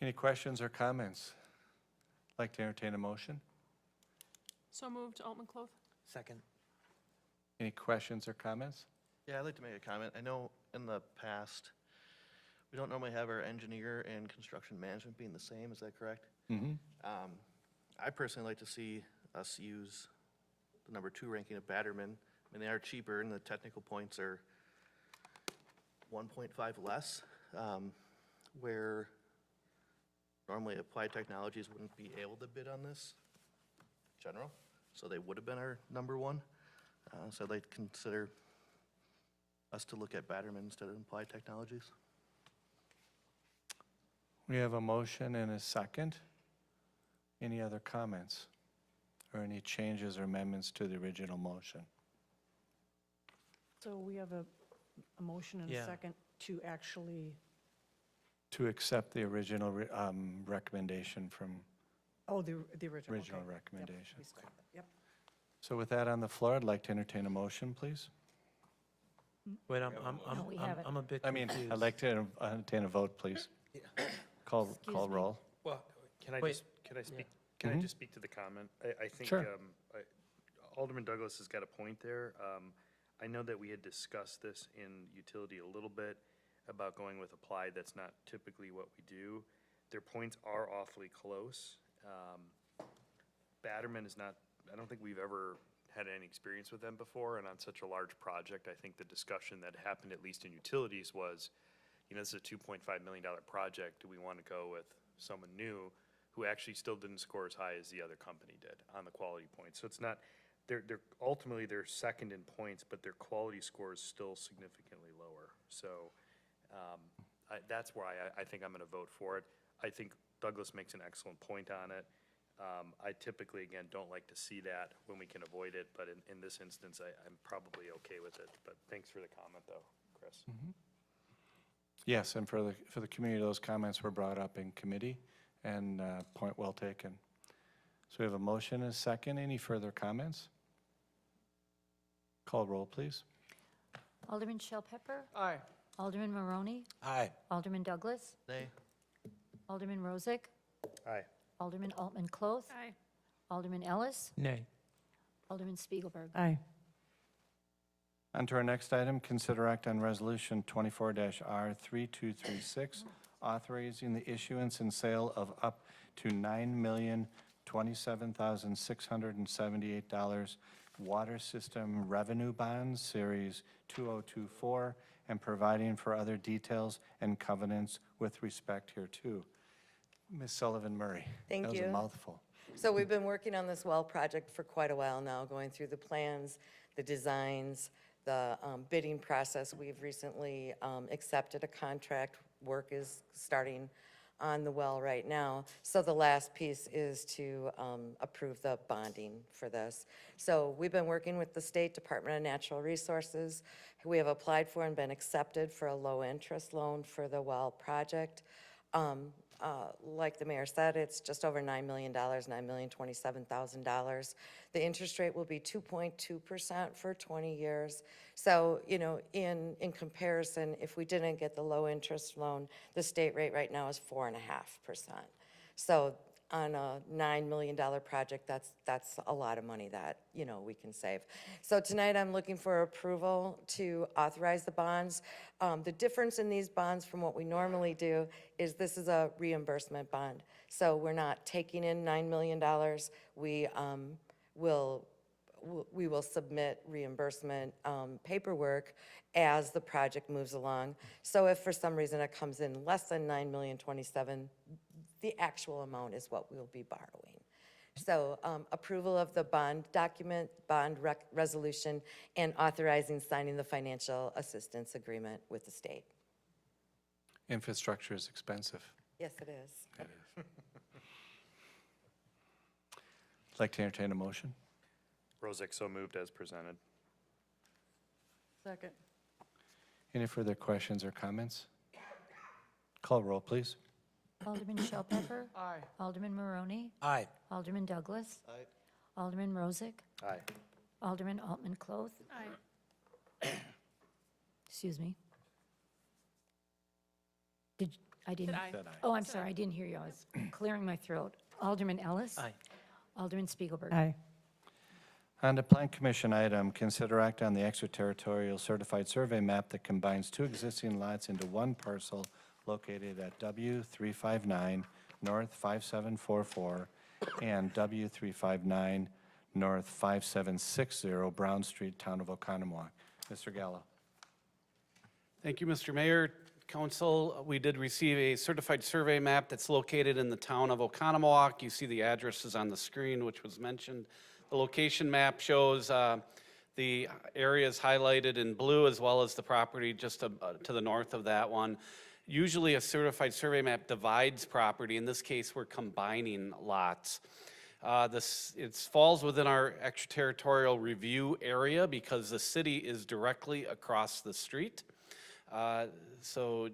S1: Any questions or comments? I'd like to entertain a motion.
S5: So moved, Altman Cloth.
S9: Second.
S1: Any questions or comments?
S10: Yeah, I'd like to make a comment. I know in the past, we don't normally have our engineer and construction management being the same, is that correct?
S1: Mm-hmm.
S10: I personally like to see us use the number 2 ranking of Batterman. I mean, they are cheaper, and the technical points are 1.5 less, where normally Applied Technologies wouldn't be able to bid on this general, so they would have been our number 1. So I'd like to consider us to look at Batterman instead of Applied Technologies.
S1: We have a motion and a second. Any other comments or any changes or amendments to the original motion?
S7: So we have a motion and a
S6: Yeah.
S7: second to actually,
S1: To accept the original recommendation from,
S7: the original.
S1: original
S7: okay. Yep,
S1: recommendation.
S7: we skipped that. Yep.
S1: So with that on the floor, I'd like to entertain a motion, please.
S6: Wait,
S11: No, we haven't.
S6: I'm a bit
S1: I mean,
S6: confused.
S1: I'd like to entertain a vote, please. Call
S11: Excuse me.
S1: roll.
S8: Well, can I
S6: Wait.
S8: just, can I speak,
S1: Mhm.
S8: can I just speak to the comment? I think
S1: Sure.
S8: Alderman Douglas has got a point there. I know that we had discussed this in utility a little bit about going with applied. That's not typically what we do. Their points are awfully close. Batterman is not, I don't think we've ever had any experience with them before, and on such a large project, I think the discussion that happened, at least in utilities, was, you know, this is a $2.5 million project. Do we want to go with someone new who actually still didn't score as high as the other company did on the quality points? So it's not, they're ultimately they're second in points, but their quality score is still significantly lower. So that's why I think I'm going to vote for it. I think Douglas makes an excellent point on it. I typically, again, don't like to see that when we can avoid it, but in this instance, I'm probably okay with it. But thanks for the comment, though, Chris.
S1: Yes, and for the community, those comments were brought up in committee, and point well taken. So we have a motion and a second. Any further comments? Call roll, please.
S11: Alderman Shell Pepper.
S4: Aye.
S11: Alderman Maroney.
S9: Aye.
S11: Alderman Douglas.
S10: Nay?
S11: Alderman Rozak.
S8: Aye.
S11: Alderman Altman Cloth.
S5: Aye.
S11: Alderman Ellis.
S6: Nay.
S11: Alderman Spiegelberg.
S7: Aye.
S1: On to our next item, consider act on resolution 24-R3236, authorizing the issuance and sale of up to $9,027,678 water system revenue bonds, series 2024, and providing for other details and covenants with respect hereto. Ms. Sullivan Murray.
S18: Thank
S1: That was
S18: you.
S1: a mouthful.
S18: So we've been working on this well project for quite a while now, going through the plans, the designs, the bidding process. We've recently accepted a contract. Work is starting on the well right now. So the last piece is to approve the bonding for this. So we've been working with the State Department of Natural Resources. We have applied for and been accepted for a low-interest loan for the well project. Like the mayor said, it's just over $9 million, $9,027,000. The interest rate will be 2.2% for 20 years. So, you know, in comparison, if we didn't get the low-interest loan, the state rate right now is 4.5%. So on a $9 million project, that's a lot of money that, you know, we can save. So tonight, I'm looking for approval to authorize the bonds. The difference in these bonds from what we normally do is this is a reimbursement bond. So we're not taking in $9 million. We will submit reimbursement paperwork as the project moves along. So if for some reason it comes in less than $9,027,000, the actual amount is what we'll be borrowing. So approval of the bond document, resolution, and authorizing signing the financial assistance agreement with the state.
S1: Infrastructure is expensive.
S18: Yes, it is.
S1: It is. I'd like to entertain a motion.
S8: Rozak, so moved as presented.
S7: Second.
S1: Any further questions or comments? Call roll, please.
S11: Alderman Shell Pepper.
S4: Aye.
S11: Alderman Maroney.
S9: Aye.
S11: Alderman Douglas.
S10: Aye.
S11: Alderman Rozak.
S8: Aye.
S11: Alderman Altman Cloth.
S5: Aye.
S11: Excuse me. I didn't.
S5: Did I?
S1: Said aye.
S11: Oh, I'm sorry, I didn't hear you. I was clearing my throat. Alderman Ellis.
S6: Aye.
S11: Alderman Spiegelberg.
S7: Aye.
S1: On to Plan Commission item, consider act on the extraterritorial certified survey map that combines two existing lots into one parcel located at W359 North 5744 and W359 North 5760 Brown Street, Town of Oconomowoc. Mr. Gallo.
S19: Thank you, Mr. Mayor, Council. We did receive a certified survey map that's located in the town of Oconomowoc. You see the addresses on the screen, which was mentioned. The location map shows the areas highlighted in blue as well as the property just to the north of that one. Usually a certified survey map divides property. In this case, we're combining lots. It falls within our extraterritorial review area because the city is directly across the street. So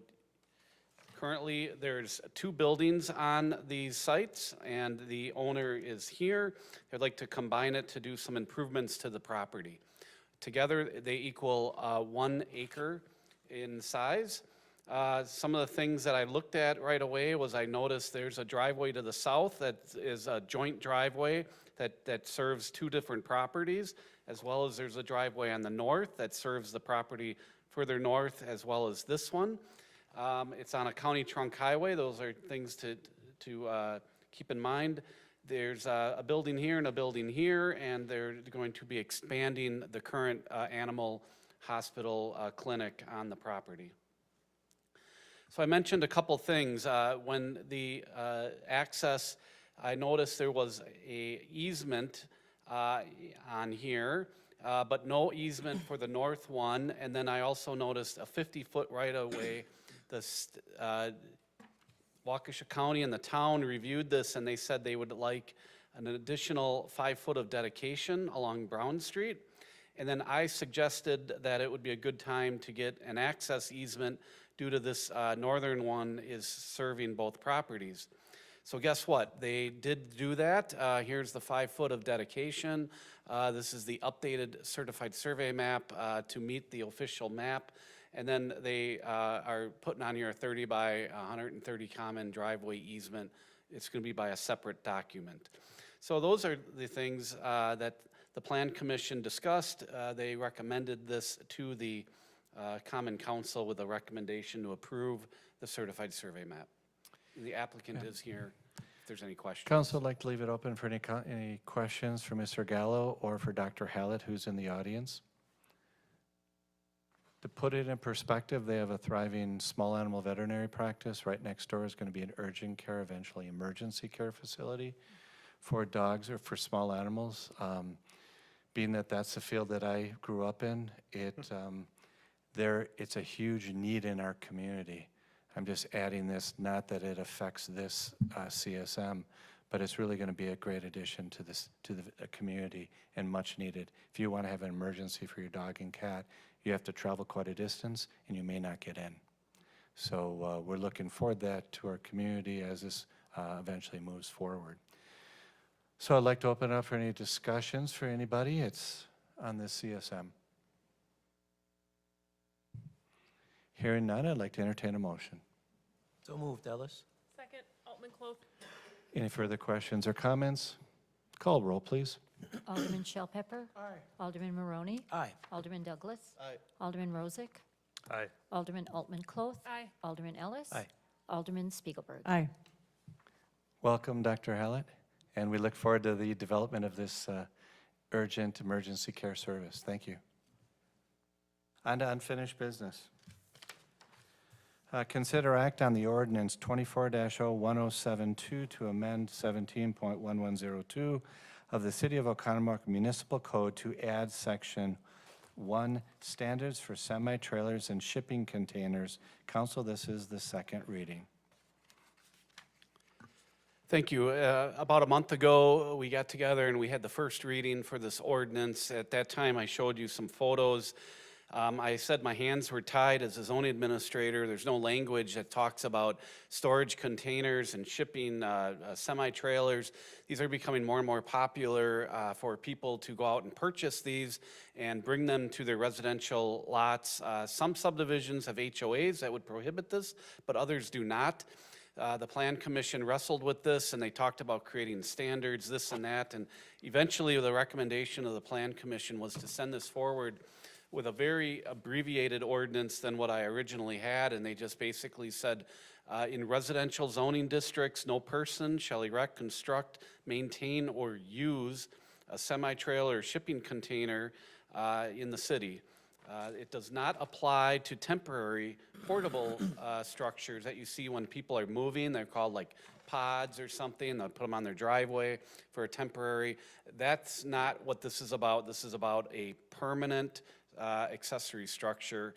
S19: currently, there's 2 buildings on these sites, and the owner is here. They'd like to combine it to do some improvements to the property. Together, they equal 1 acre in size. Some of the things that I looked at right away was I noticed there's a driveway to the south that is a joint driveway that serves 2 different properties, as well as there's a driveway on the north that serves the property further north, as well as this one. It's on a county trunk highway. Those are things to keep in mind. There's a building here and a building here, and they're going to be expanding the current animal hospital clinic on the property. So I mentioned a couple things. When the access, I noticed there was a easement on here, but no easement for the north one. And then I also noticed a 50-foot right-of-way. The Waukesha County and the town reviewed this, and they said they would like an additional 5 foot of dedication along Brown Street. And then I suggested that it would be a good time to get an access easement due to this northern one is serving both properties. So guess what? They did do that. Here's the 5 foot of dedication. This is the updated certified survey map to meet the official map. And then they are putting on here a 30 by 130 common driveway easement. It's going to be by a separate document. So those are the things that the Plan Commission discussed. They recommended this to the Common Council with a recommendation to approve the certified survey map. The applicant is here if there's any questions.
S1: Council would like to leave it open for any questions for Mr. Gallo or for Dr. Hallett, who's in the audience. To put it in perspective, they have a thriving small animal veterinary practice. Right next door is going to be an urgent care, eventually emergency care facility for dogs or for small animals. Being that that's the field that I grew up in, it's a huge need in our community. I'm just adding this, not that it affects this CSM, but it's really going to be a great addition to the community and much needed. If you want to have an emergency for your dog and cat, you have to travel quite a distance and you may not get in. So we're looking forward to that to our community as this eventually moves forward. So I'd like to open it up for any discussions for anybody. It's on this CSM. Hearing none, I'd like to entertain a motion.
S6: So moved, Ellis.
S5: Second, Altman Cloth.
S1: Any further questions or comments? Call roll, please.
S11: Alderman Shell Pepper.
S4: Aye.
S11: Alderman Maroney.
S6: Aye.
S11: Alderman Douglas.
S10: Aye.
S11: Alderman Rozak.
S8: Aye.
S11: Alderman Altman Cloth.
S5: Aye.
S11: Alderman Ellis.
S6: Aye.
S11: Alderman Spiegelberg.
S7: Aye.
S1: Welcome, Dr. Hallett, and we look forward to the development of this urgent emergency care service. Thank you. On to unfinished business. Consider act on the ordinance 24-01072 to amend 17.1102 of the City of Oconomowoc Municipal Code to add section 1, standards for semi-trailers and shipping containers. Council, this is the second reading.
S19: Thank you. About a month ago, we got together and we had the first reading for this ordinance. At that time, I showed you some photos. I said my hands were tied as a zoning administrator. There's no language that talks about storage containers and shipping semi-trailers. These are becoming more and more popular for people to go out and purchase these and bring them to their residential lots. Some subdivisions have HOAs that would prohibit this, but others do not. The Plan Commission wrestled with this, and they talked about creating standards, this and that, and eventually the recommendation of the Plan Commission was to send this forward with a very abbreviated ordinance than what I originally had, and they just basically said, in residential zoning districts, no person shall erect, construct, maintain, or use a semi-trailer or shipping container in the city. It does not apply to temporary portable structures that you see when people are moving. They're called like pods or something. They'll put them on their driveway for a temporary. That's not what this is about. This is about a permanent accessory structure.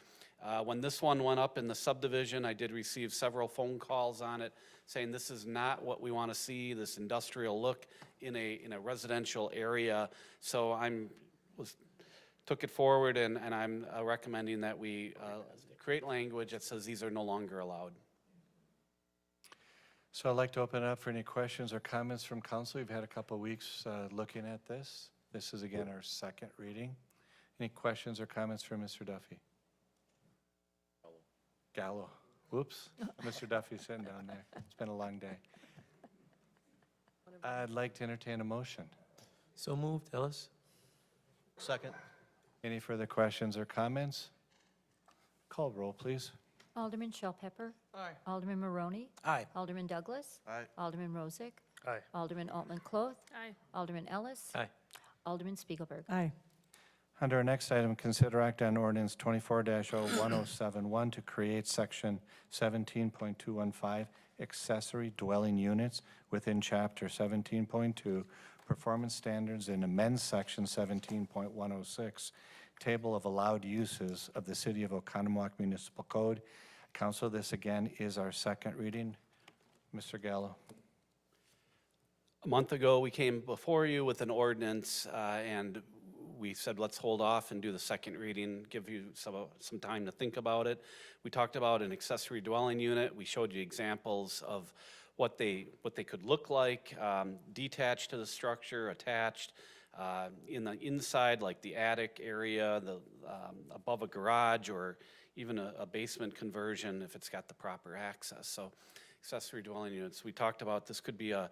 S19: When this one went up in the subdivision, I did receive several phone calls on it saying this is not what we want to see, this industrial look in a residential area. So took it forward, and I'm recommending that we create language that says these are no longer allowed.
S1: So I'd like to open it up for any questions or comments from council. We've had a couple of weeks looking at this. This is again our second reading. Any questions or comments from Mr. Duffy? Gallo. Whoops. Mr. Duffy's sitting down there. It's been a long day. I'd like to entertain a motion.
S6: So moved, Ellis?
S10: Second.
S1: Any further questions or comments? Call roll, please.
S11: Alderman Shell Pepper.
S12: Aye.
S11: Alderman Maroney.
S9: Aye.
S11: Alderman Douglas.
S10: Aye.
S11: Alderman Rozak.
S8: Aye.
S11: Alderman Altman-Cloth.
S5: Aye.
S11: Alderman Ellis.
S6: Aye.
S11: Alderman Spiegelberg.
S7: Aye.
S1: Under our next item, consider act on ordinance 24-01071 to create section 17.215 accessory dwelling units within chapter 17.2 performance standards and amend section 17.106 table of allowed uses of the City of Oconomowoc Municipal Code. Council, this again is our second reading. Mr. Gallo.
S19: A month ago, we came before you with an ordinance, and we said, let's hold off and do the second reading, give you some time to think about it. We talked about an accessory dwelling unit. We showed you examples of what they could look like, detached to the structure, attached, in the inside, like the attic area, above a garage, or even a basement conversion if it's got the proper access. So accessory dwelling units, we talked about this could be a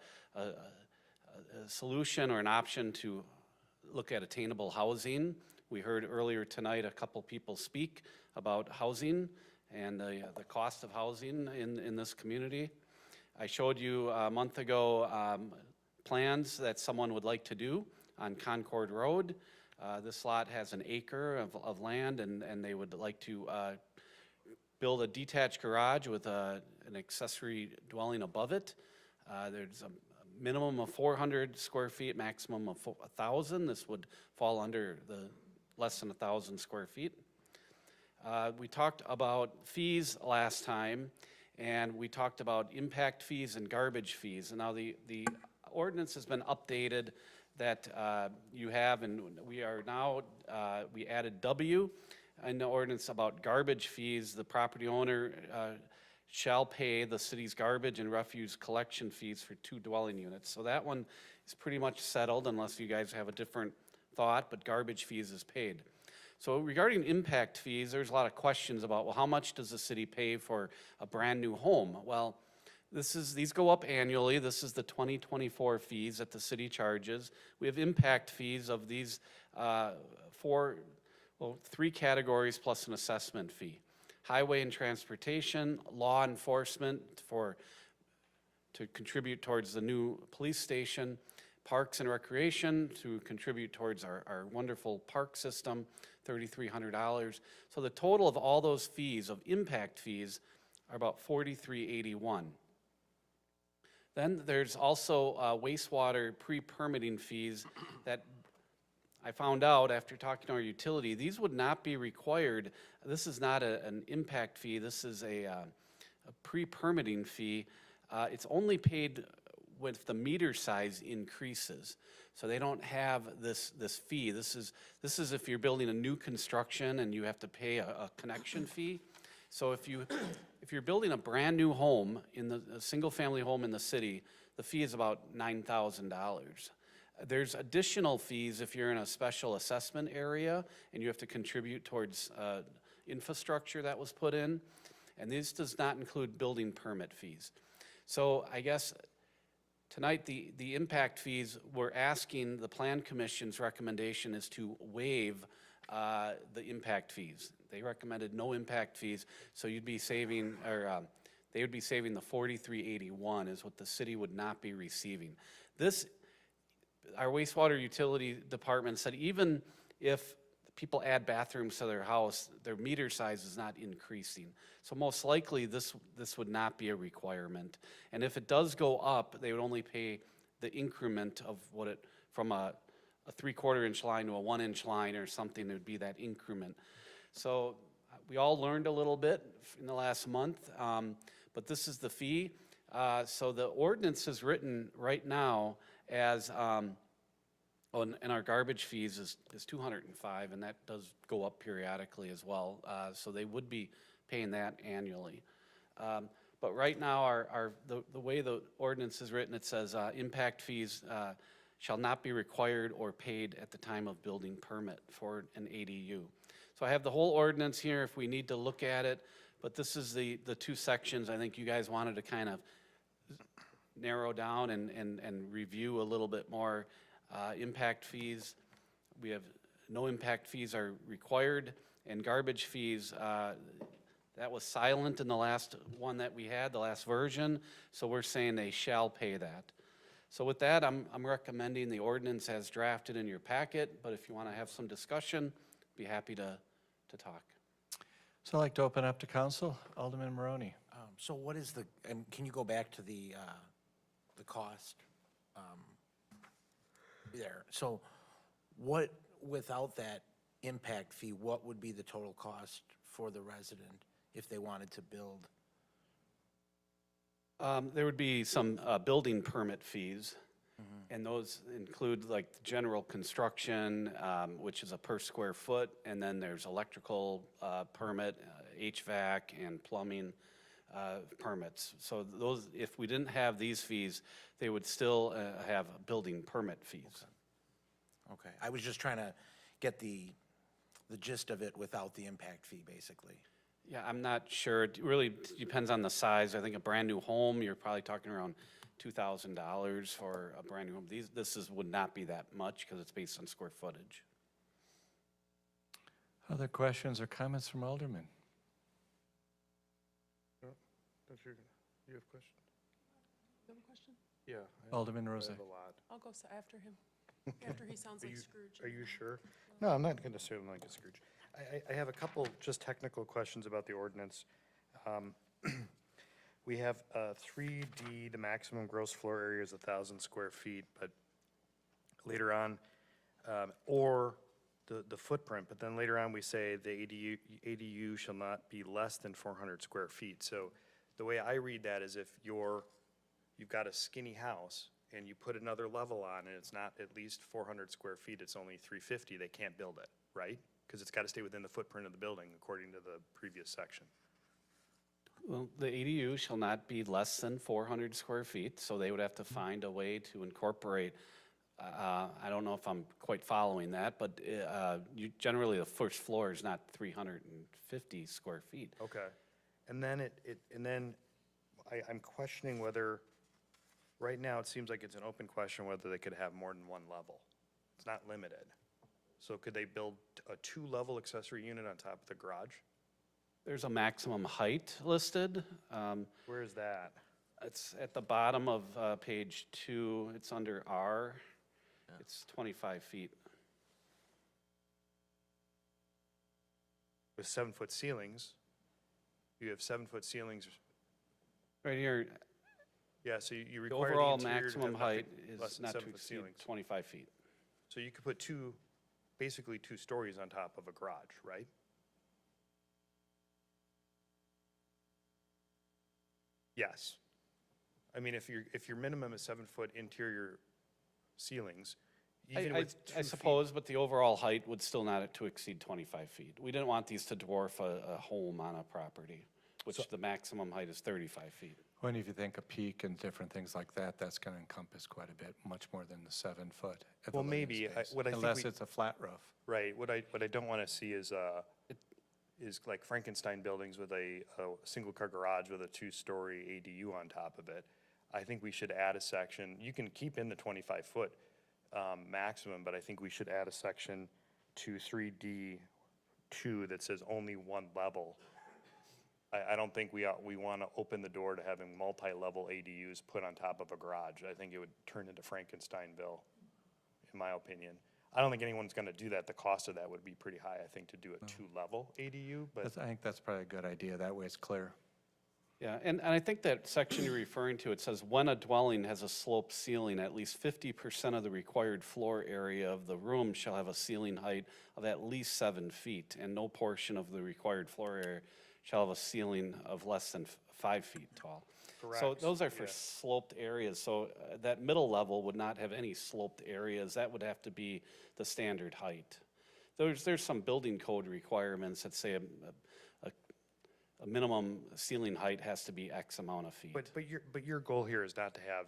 S19: solution or an option to look at attainable housing. We heard earlier tonight a couple people speak about housing and the cost of housing in this community. I showed you a month ago plans that someone would like to do on Concord Road. This lot has an acre of land, and they would like to build a detached garage with an accessory dwelling above it. There's a minimum of 400 square feet, maximum of 1,000. This would fall under the less than 1,000 square feet. We talked about fees last time, and we talked about impact fees and garbage fees. And now the ordinance has been updated that you have, and we are now, we added W in the ordinance about garbage fees. The property owner shall pay the city's garbage and refuse collection fees for 2 dwelling units. So that one is pretty much settled unless you guys have a different thought, but garbage fees is paid. So regarding impact fees, there's a lot of questions about, well, how much does the city pay for a brand new home? Well, these go up annually. This is the 2024 fees that the city charges. We have impact fees of these 3 categories plus an assessment fee. Highway and transportation, law enforcement to contribute towards the new police station, parks and recreation to contribute towards our wonderful park system, $3,300. So the total of all those fees, of impact fees, are about $4,381. Then there's also wastewater pre-permitting fees that I found out after talking to our utility, these would not be required. This is not an impact fee, this is a pre-permitting fee. It's only paid if the meter size increases. So they don't have this fee. This is if you're building a new construction and you have to pay a connection fee. So if you're building a brand new home a single family home in the city, the fee is about $9,000. There's additional fees if you're in a special assessment area and you have to contribute towards infrastructure that was put in. And this does not include building permit fees. So I guess tonight the impact fees, we're asking, the Plan Commission's recommendation is to waive the impact fees. They recommended no impact fees, so you'd be saving, or they would be saving the $4,381 is what the city would not be receiving. This our wastewater utility department said even if people add bathrooms to their house, their meter size is not increasing. So most likely, this would not be a requirement. And if it does go up, they would only pay the increment of from a 3/4 inch line to a 1 inch line or something, it would be that increment. So we all learned a little bit in the last month, but this is the fee. So the ordinance is written right now as, and our garbage fees is $205, and that does go up periodically as well. So they would be paying that annually. But right now, the way the ordinance is written, it says impact fees shall not be required or paid at the time of building permit for an ADU. So I have the whole ordinance here if we need to look at it, but this is the two sections I think you guys wanted to kind of narrow down and review a little bit more. Impact fees, we have no impact fees are required, and garbage fees, that was silent in the last one that we had, the last version, so we're saying they shall pay that. So with that, I'm recommending the ordinance as drafted in your packet, but if you want to have some discussion, be happy to talk.
S1: So I'd like to open up to council. Alderman Maroney.
S9: So what is and can you go back to the cost there? So what, without that impact fee, what would be the total cost for the resident if they wanted to build?
S19: There would be some building permit fees, and those include like the general construction, which is a per square foot, and then there's electrical permit, HVAC, and plumbing permits. So those, if we didn't have these fees, they would still have building permit fees.
S9: Okay, I was just trying to get the gist of it without the impact fee, basically.
S19: Yeah, I'm not sure. It really depends on the size. I think a brand-new home, you're probably talking around $2,000 for a brand-new home. Would not be that much because it's based on square footage.
S1: Other questions or comments from aldermen?
S8: You have a question?
S5: You have a question?
S8: Yeah.
S1: Alderman Rozak.
S8: I have a lot.
S5: I'll go after him, after he sounds like Scrooge.
S8: Are you sure? No, I'm not going to assume like a Scrooge. I have a couple just technical questions about the ordinance. We have 3D, the maximum gross floor area is 1,000 square feet, but later on, or the footprint, but then later on we say the ADU shall not be less than 400 square feet. So the way I read that is if you've got a skinny house and you put another level on and it's not at least 400 square feet, it's only 350, they can't build it, right? Because it's got to stay within the footprint of the building according to the previous section.
S19: Well, the ADU shall not be less than 400 square feet, so they would have to find a way to incorporate, I don't know if I'm quite following that, but generally the first floor is not 350 square feet.
S8: Okay. And then I'm questioning whether, right now it seems like it's an open question whether they could have more than one level. It's not limited. So could they build a 2-level accessory unit on top of the garage?
S19: There's a maximum height listed.
S8: Where is that?
S19: It's at the bottom of page 2. It's under R. It's 25 feet.
S8: With 7-foot ceilings, you have 7-foot ceilings.
S19: Right here,
S8: Yeah, so you
S19: the
S8: require the
S19: overall
S8: interior to
S19: maximum
S8: have
S19: height
S8: nothing less
S19: is
S8: than
S19: not to
S8: 7-foot
S19: exceed
S8: ceilings.
S19: 25 feet.
S8: So you could put basically 2 stories on top of a garage, right? Yes. I mean, if your minimum is 7-foot interior ceilings, even with 2
S19: I
S8: feet.
S19: suppose, but the overall height would still not to exceed 25 feet. We didn't want these to dwarf a home on a property, which the maximum height is 35 feet.
S1: When if you think a peak and different things like that, that's going to encompass quite a bit, much more than the 7 foot. of the
S8: Well,
S1: living
S8: maybe.
S1: space,
S8: What I think
S1: unless
S8: we-
S1: it's a flat roof.
S8: Right, what I don't want to see is like Frankenstein buildings with a single-car garage with a 2-story ADU on top of it. I think we should add a section, you can keep in the 25-foot maximum, but I think we should add a section to 3D2 that says only one level. I don't think we want to open the door to having multi-level ADUs put on top of a garage. I think it would turn into Frankensteinville. in my opinion. I don't think anyone's gonna do that. The cost of that would be pretty high, I think, to do a two-level ADU, but
S1: I think that's probably a good idea. That way it's clear.
S19: Yeah, and I think that section you're referring to, it says, when a dwelling has a sloped ceiling, at least 50% of the required floor area of the room shall have a ceiling height of at least 7 feet, and no portion of the required floor area shall have a ceiling of less than 5 feet tall. So
S8: Correct,
S19: those are for
S8: yeah.
S19: sloped areas, so that middle level would not have any sloped areas. That would have to be the standard height. There's some building code requirements that say a minimum ceiling height has to be X amount of feet.
S8: but your goal here is not to have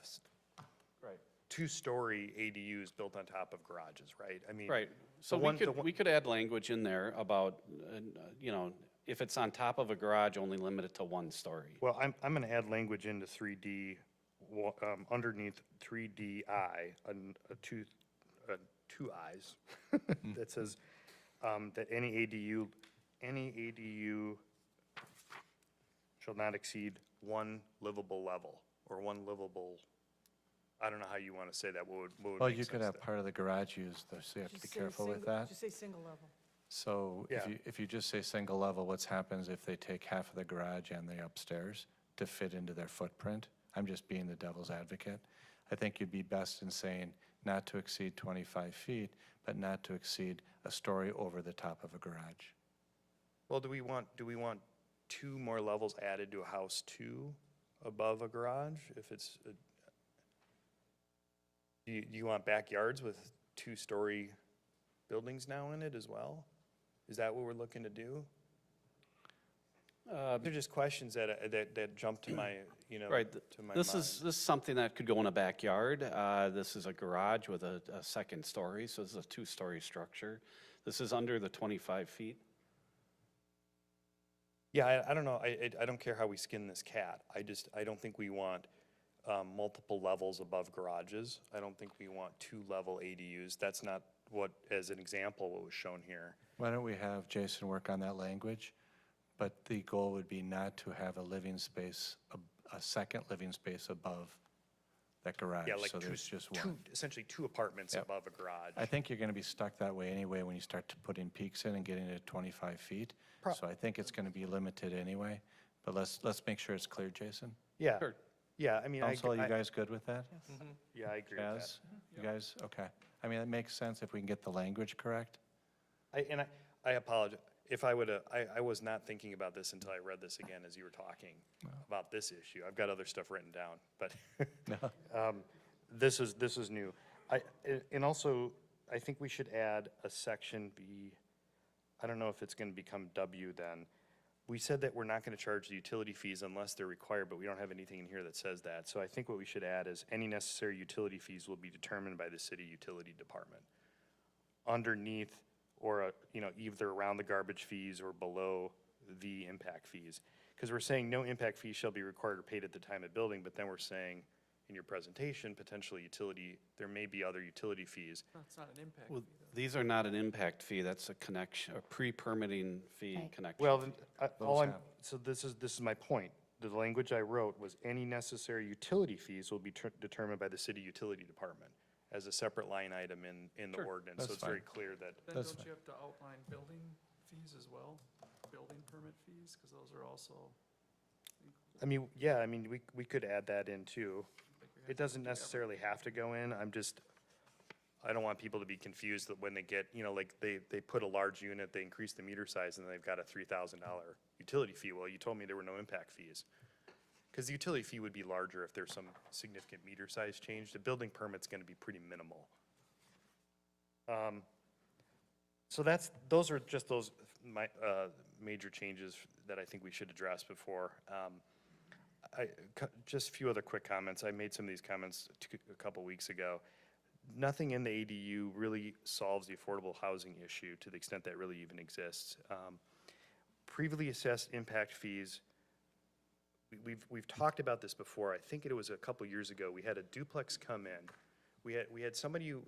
S19: Right.
S8: two-story ADUs built on top of garages, right? I mean.
S19: Right, so we could add language in there about, you know, if it's on top of a garage, only limit it to 1 story.
S8: Well, I'm gonna add language into 3D, underneath 3DI, two Is, that says, that any ADU shall not exceed 1 livable level, or 1 livable, I don't know how you wanna say that, what would
S1: Well,
S8: make
S1: you could
S8: sense
S1: have
S8: there?
S1: part of the garage used, though, so you have to be careful with that.
S7: Just say single level.
S1: So
S8: Yeah.
S1: if you just say single level, what's happens if they take half of the garage and the upstairs to fit into their footprint? I'm just being the devil's advocate. I think you'd be best in saying not to exceed 25 feet, but not to exceed a story over the top of a garage.
S8: Well, do we want 2 more levels added to a house too, above a garage, if it's, do you want backyards with 2-story buildings now in it as well? Is that what we're looking to do? They're just questions that jump to my, you know,
S19: Right,
S8: to my
S19: this
S8: mind.
S19: is something that could go in a backyard. This is a garage with a second story, so this is a 2-story structure. This is under the 25 feet.
S8: Yeah, I don't know, I don't care how we skin this cat, I don't think we want multiple levels above garages. I don't think we want 2-level ADUs, that's not what, as an example, what was shown here.
S1: Why don't we have Jason work on that language? But the goal would be not to have a living space, a second living space above that garage.
S8: Yeah, like
S1: So there's just one.
S8: essentially 2 apartments
S1: Yep.
S8: above a garage.
S1: I think you're going to be stuck that way anyway when you start to put in peaks in and getting to 25 feet. So I think it's going to be limited anyway. But let's make sure it's clear, Jason.
S8: Yeah, yeah, I mean,
S1: Council, you guys good with that?
S8: Yeah, I agree with that.
S1: Chaz, you guys, okay. I mean, it makes sense if we can get the language correct.
S8: I apologize, if I would, I was not thinking about this until I read this again as you were talking about this issue. I've got other stuff written down, but this is new. And also, I think we should add a section B, I don't know if it's gonna become W then. We said that we're not gonna charge the utility fees unless they're required, but we don't have anything in here that says that. So I think what we should add is any necessary utility fees will be determined by the city utility department. Underneath, or, you know, either around the garbage fees or below the impact fees. Because we're saying no impact fees shall be required or paid at the time of building, but then we're saying in your presentation, potentially there may be other utility fees.
S4: That's not an impact
S19: Well,
S4: fee, though.
S19: these are not an impact fee, that's a connection, a pre-permitting fee
S11: Right.
S19: connection.
S8: Well, then,
S1: Those have-
S8: so this is my point. The language I wrote was any necessary utility fees will be determined by the city utility department as a separate line item in the
S19: Sure,
S8: ordinance.
S1: that's
S8: So it's very
S1: fine.
S8: clear that,
S4: Then
S1: That's
S4: don't you have to outline building fees as well? Building permit fees, because those are also,
S8: I mean, yeah, I mean, we could add that in too. It doesn't necessarily have to go in, I don't want people to be confused that when they get, you know, like they put a large unit, they increase the meter size and they've got a $3,000 utility fee. Well, you told me there were no impact fees. Because the utility fee would be larger if there's some significant meter size change. The building permit's gonna be pretty minimal. So those are just those major changes that I think we should address before. Just a few other quick comments. I made some of these comments a couple weeks ago. Nothing in the ADU really solves the affordable housing issue to the extent that really even exists. Previously assessed impact fees, we've talked about this before. I think it was a couple years ago. We had a duplex come in. We had somebody who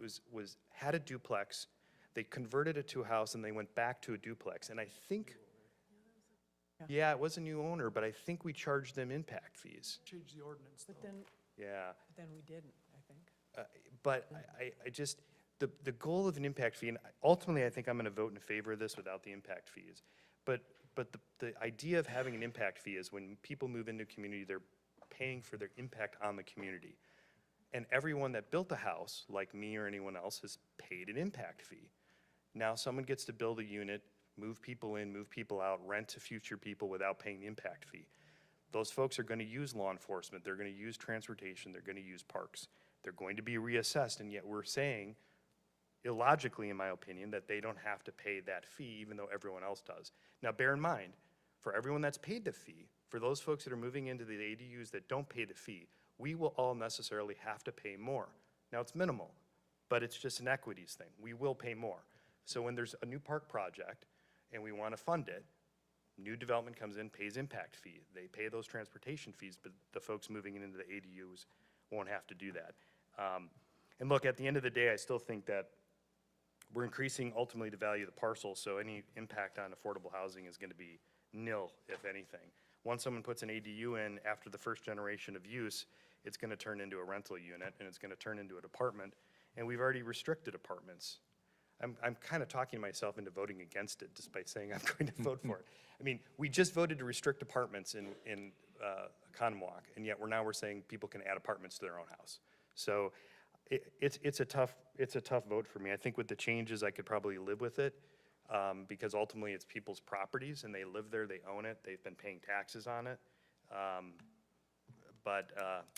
S8: had a duplex. They converted it to a house and they went back to a duplex. And I think, yeah, it was a new owner, but I think we charged them impact fees.
S4: change the ordinance, though.
S7: But then
S8: Yeah.
S7: we didn't, I think.
S8: But I just, the goal of an impact fee, and ultimately, I think I'm going to vote in favor of this without the impact fees. But the idea of having an impact fee is when people move into a community, they're paying for their impact on the community. And everyone that built a house, like me or anyone else, has paid an impact fee. Now someone gets to build a unit, move people in, move people out, rent to future people without paying the impact fee. Those folks are going to use law enforcement, they're going to use transportation, they're going to use parks. They're going to be reassessed, and yet we're saying, illogically in my opinion, that they don't have to pay that fee even though everyone else does. Now bear in mind, for everyone that's paid the fee, for those folks that are moving into the ADUs that don't pay the fee, we will all necessarily have to pay more. Now it's minimal, but it's just an equities thing. We will pay more. So when there's a new park project and we want to fund it, new development comes in, pays impact fee. They pay those transportation fees, but the folks moving into the ADUs won't have to do that. And look, at the end of the day, I still think that we're increasing ultimately the value of the parcel, so any impact on affordable housing is going to be nil, if anything. Once someone puts an ADU in after the first generation of use, it's going to turn into a rental unit, and it's going to turn into an apartment, and we've already restricted apartments. I'm kind of talking myself into voting against it just by saying I'm going to vote for it. I mean, we just voted to restrict apartments in Oconomowoc, and yet we're saying people can add apartments to their own house. So it's a tough vote for me. I think with the changes, I could probably live with it, because ultimately it's people's properties and they live there, they own it, they've been paying taxes on it.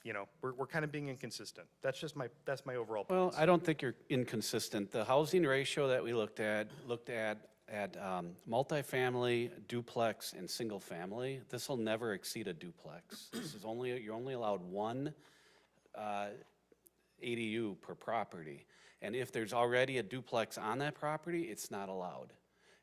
S8: You know, we're kind of being inconsistent. That's my overall point.
S19: Well, I don't think you're inconsistent. The housing ratio that we looked at multifamily, duplex, and single family. This will never exceed a duplex. This is you're only allowed one ADU per property. And if there's already a duplex on that property, it's not allowed.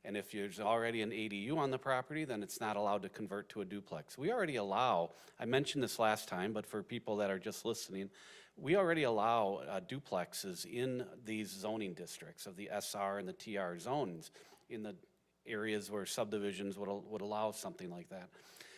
S19: And if there's already an ADU on the property, then it's not allowed to convert to a duplex. We already allow, I mentioned this last time, but for people that are just listening, we already allow duplexes in these zoning districts of the SR and the TR zones in the areas where subdivisions would allow something like that.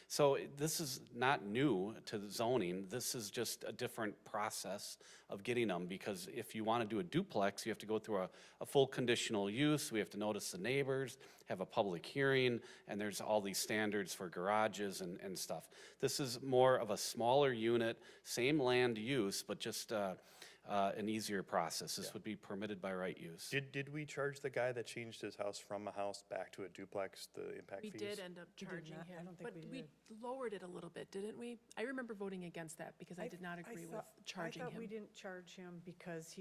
S19: So this is not new to the zoning. This is just a different process of getting them, because if you want to do a duplex, you have to go through a full conditional use. We have to notice the neighbors, have a public hearing, and there's all these standards for garages and stuff. This is more of a smaller unit, same land use, but just an easier process. This would be permitted by right use.
S8: Did we charge the guy that changed his house from a house back to a duplex, the impact fees?
S5: We did end up
S7: We did
S5: charging
S7: not. I
S5: him,
S7: don't think
S5: but
S7: we
S5: we
S7: did.
S5: lowered it a little bit, didn't we? I remember voting against that because I did not agree with charging
S7: I thought we
S5: him.
S7: didn't charge him because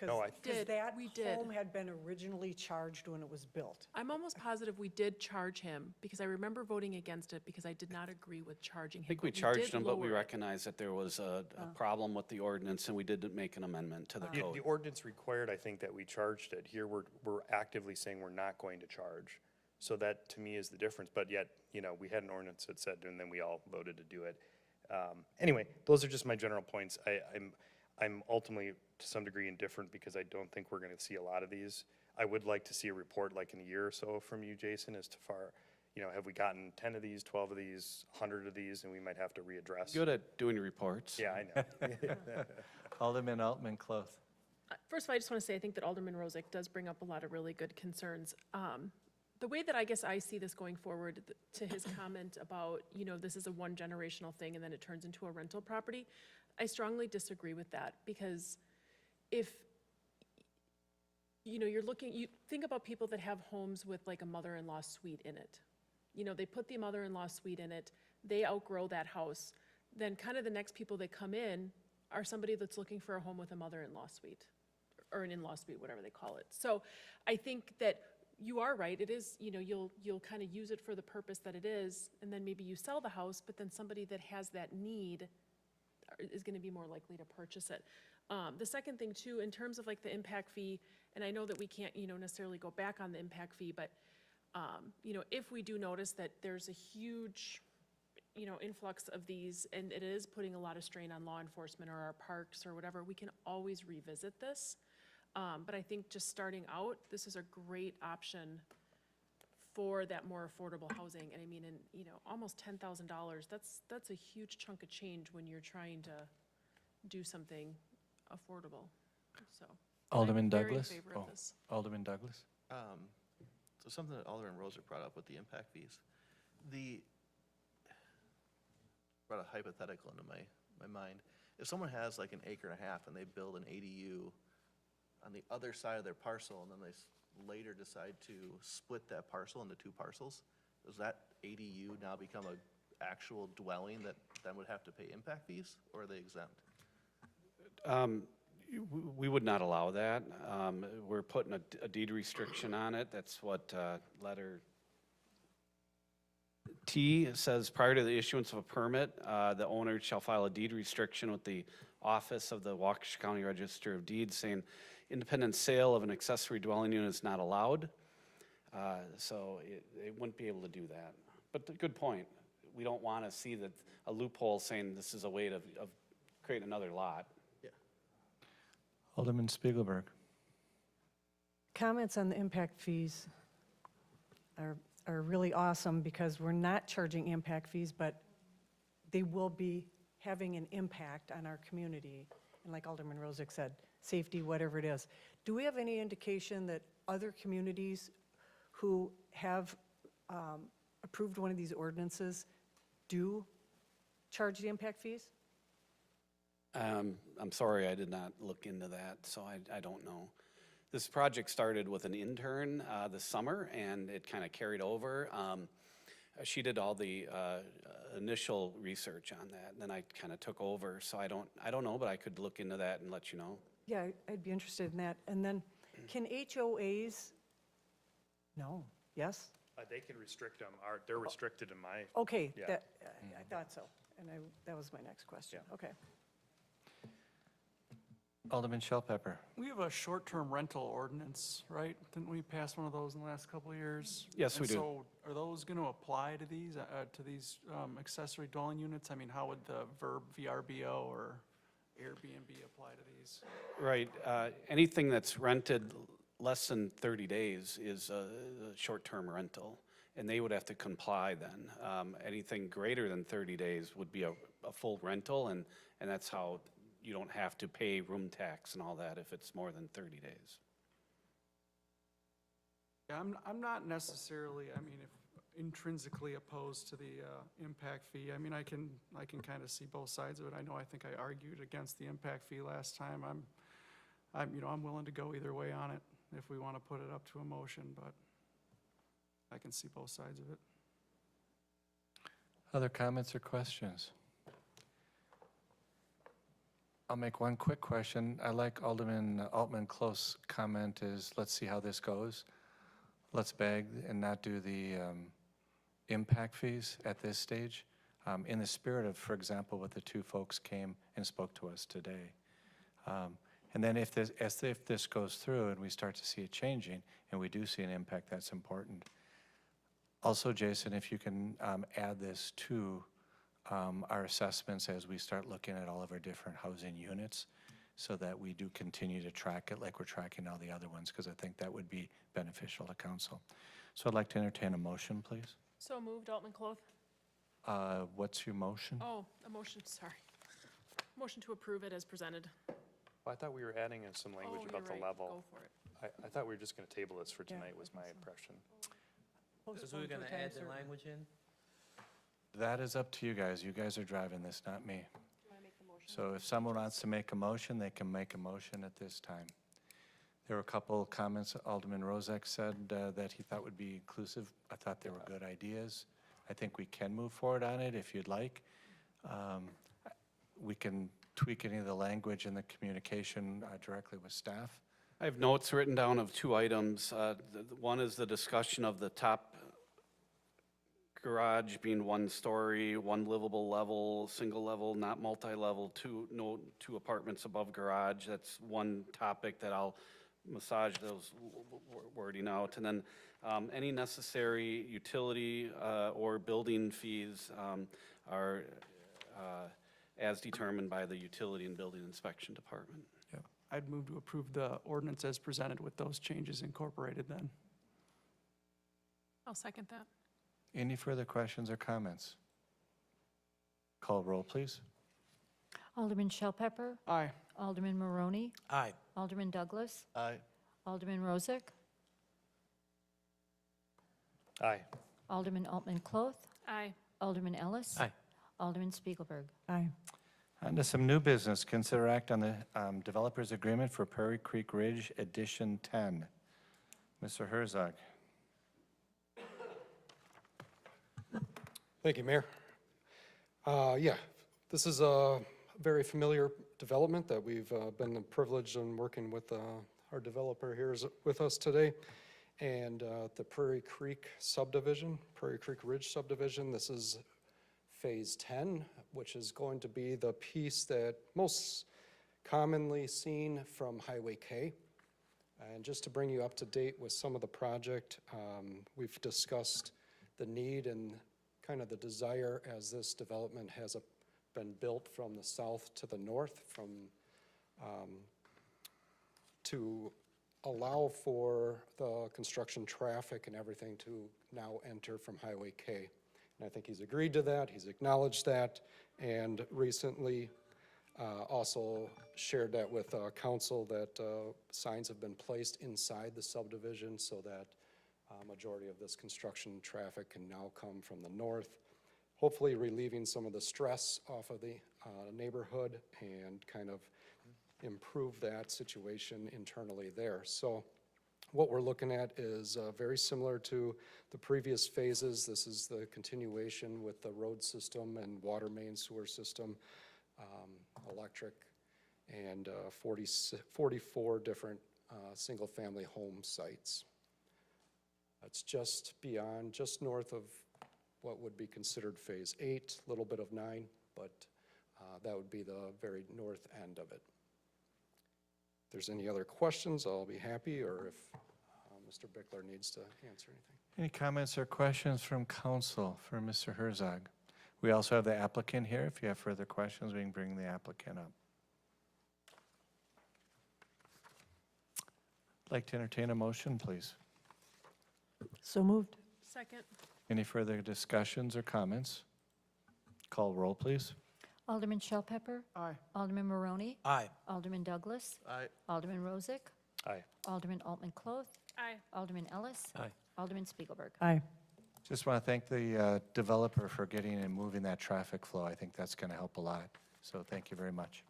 S8: No, I-
S5: Did,
S7: that
S5: we did.
S7: home had been originally charged when it was built.
S5: I'm almost positive we did charge him because I remember voting against it because I did not agree with charging him.
S19: I think we
S5: but
S19: charged
S5: did
S19: them, but we
S5: lower it.
S19: recognized that there was a problem with the ordinance, and we did make an amendment to the
S8: The
S19: code.
S8: ordinance required, I think, that we charged it. Here, we're actively saying we're not going to charge. So that, to me, is the difference. But yet, you know, we had an ordinance that said, and then we all voted to do it. Anyway, those are just my general points. I'm ultimately, to some degree, indifferent because I don't think we're going to see a lot of these. I would like to see a report like in a year or so from you, Jason, as to you know, have we gotten 10 of these, 12 of these, 100 of these, and we might have to readdress.
S19: Good at doing reports.
S8: Yeah, I know.
S1: Alderman Altman Cloth.
S5: First of all, I just want to say, I think that Alderman Rozak does bring up a lot of really good concerns. The way that I guess I see this going forward, to his comment about, you know, this is a one generational thing and then it turns into a rental property, I strongly disagree with that, because if, you know, you think about people that have homes with like a mother-in-law suite in it. You know, they put the mother-in-law suite in it, they outgrow that house, then kind of the next people that come in are somebody that's looking for a home with a mother-in-law suite, or an in-law suite, whatever they call it. So I think that you are right, it is, you know, you'll kind of use it for the purpose that it is, and then maybe you sell the house, but then somebody that has that need is gonna be more likely to purchase it. The second thing too, in terms of like the impact fee, and I know that we can't, you know, necessarily go back on the impact fee, but, you know, if we do notice that there's a huge, you know, influx of these, and it is putting a lot of strain on law enforcement or our parks or whatever, we can always revisit this. But I think just starting out, this is a great option for that more affordable housing. And I mean, you know, almost $10,000, that's a huge chunk of change when you're trying to do something affordable, so.
S1: Alderman
S5: very in
S1: Douglas?
S5: favor of
S1: Oh,
S5: this.
S1: Alderman Douglas?
S10: So something that Alderman Roser brought up with the impact fees. Brought a hypothetical into my mind. If someone has like an acre and a half and they build an ADU on the other side of their parcel, and then they later decide to split that parcel into two parcels, does that ADU now become an actual dwelling that then would have to pay impact fees, or are they exempt?
S19: We would not allow that. We're putting a deed restriction on it. That's what letter T says. Prior to the issuance of a permit, the owner shall file a deed restriction with the office of the Waukesha County Register of Deeds saying independent sale of an accessory dwelling unit is not allowed. So it wouldn't be able to do that. But good point. We don't want to see that a loophole saying this is a way of creating another lot.
S1: Alderman Spiegelberg?
S7: Comments on the impact fees are really awesome because we're not charging impact fees, but they will be having an impact on our community. And like Alderman Rozak said, safety, whatever it is. Do we have any indication that other communities who have approved one of these ordinances do charge the impact fees?
S19: I'm sorry, I did not look into that, so I don't know. This project started with an intern this summer, and it kind of carried over. She did all the initial research on that, and then I kind of took over. So I don't know, but I could look into that and let you know.
S7: Yeah, I'd be interested in that. And then, can HOAs, no, yes?
S8: They can restrict them, they're restricted in my.
S7: Okay,
S8: Yeah.
S7: that, I thought so. And that was my next question. Okay.
S1: Alderman Shellpepper?
S4: We have a short-term rental ordinance, right? Didn't we pass one of those in the last couple of years?
S19: Yes, we
S4: And
S19: do.
S4: so are those going to apply to these accessory dwelling units? I mean, how would the verb VRBO or Airbnb apply to these?
S19: Right, anything that's rented less than 30 days is a short-term rental, and they would have to comply then. Anything greater than 30 days would be a full rental, and that's how you don't have to pay room tax and all that if it's more than 30 days.
S4: Yeah, I'm not necessarily, I mean, if intrinsically opposed to the impact fee. I mean, I can kind of see both sides of it. I think I argued against the impact fee last time. I'm willing to go either way on it if we want to put it up to a motion, but I can see both sides of it.
S1: Other comments or questions? I'll make one quick question. I like Alderman Altman-Close comment is, let's see how this goes. Let's beg and not do the impact fees at this stage. In the spirit of, for example, what the two folks came and spoke to us today. And then if this goes through and we start to see it changing and we do see an impact, that's important. Also, Jason, if you can add this to our assessments as we start looking at all of our different housing units so that we do continue to track it like we're tracking all the other ones, because I think that would be beneficial to council. So I'd like to entertain a motion, please.
S5: So moved, Altman Cloth.
S1: What's your motion?
S5: Oh, a motion, sorry. Motion to approve it as presented.
S8: I thought we were adding in some language
S5: Oh,
S8: about
S5: you're
S8: the
S5: right.
S8: level.
S5: Go for it.
S8: I thought we were just going to table this for tonight, was my impression.
S6: Because we were going to add the language in?
S1: That is up to you guys. You guys are driving this, not me. So if someone wants to make a motion, they can make a motion at this time. There were a couple comments Alderman Rozak said that he thought would be inclusive. I thought they were good ideas. I think we can move forward on it if you'd like. We can tweak any of the language and the communication directly with staff.
S19: I have notes written down of two items. One is the discussion of the top garage being one story, one livable level, single level, not multi-level, no two apartments above garage. That's one topic that I'll massage those wording out. And then any necessary utility or building fees are as determined by the Utility and Building Inspection Department.
S4: I'd move to approve the ordinance as presented with those changes incorporated then.
S5: I'll second that.
S1: Any further questions or comments? Call roll, please.
S11: Alderman Shell Pepper.
S4: Aye.
S11: Alderman Maroney.
S9: Aye.
S11: Alderman Douglas.
S10: Aye.
S11: Alderman Rozak.
S8: Aye.
S11: Alderman Altman Cloth.
S5: Aye.
S11: Alderman Ellis.
S6: Aye.
S11: Alderman Spiegelberg.
S7: Aye.
S1: On to some new business. Consider act on the developers agreement for Prairie Creek Ridge Edition 10. Mr. Herzog.
S3: Thank you, Mayor. Yeah, this is a very familiar development that we've been privileged in working with our developer here is with us today. And the Prairie Creek subdivision, Prairie Creek Ridge subdivision, this is Phase 10, which is going to be the piece that most commonly seen from Highway K. And just to bring you up to date with some of the project, we've discussed the need and kind of the desire as this development has been built from the south to the north, to allow for the construction traffic and everything to now enter from Highway K. And I think he's agreed to that, he's acknowledged that, and recently also shared that with council that signs have been placed inside the subdivision so that majority of this construction traffic can now come from the north, hopefully relieving some of the stress off of the neighborhood and kind of improve that situation internally there. So what we're looking at is very similar to the previous phases. This is the continuation with the road system and water main sewer system, electric, and 44 different single-family home sites. That's just beyond, just north of what would be considered Phase 8, a little bit of 9, but that would be the very north end of it. If there's any other questions, I'll be happy, or if Mr. Bickler needs to answer anything.
S1: Any comments or questions from council for Mr. Herzog? We also have the applicant here. If you have further questions, we can bring the applicant up. I'd like to entertain a motion, please.
S7: So moved.
S5: Second.
S1: Any further discussions or comments? Call roll, please.
S11: Alderman Shell Pepper.
S4: Aye.
S11: Alderman Maroney.
S9: Aye.
S11: Alderman Douglas.
S10: Aye.
S11: Alderman Rozak.
S8: Aye.
S11: Alderman Altman Cloth.
S5: Aye.
S11: Alderman Ellis.
S6: Aye.
S11: Alderman Spiegelberg.
S7: Aye.
S1: Just want to thank the developer for getting and moving that traffic flow. I think that's going to help a lot. So thank you very much.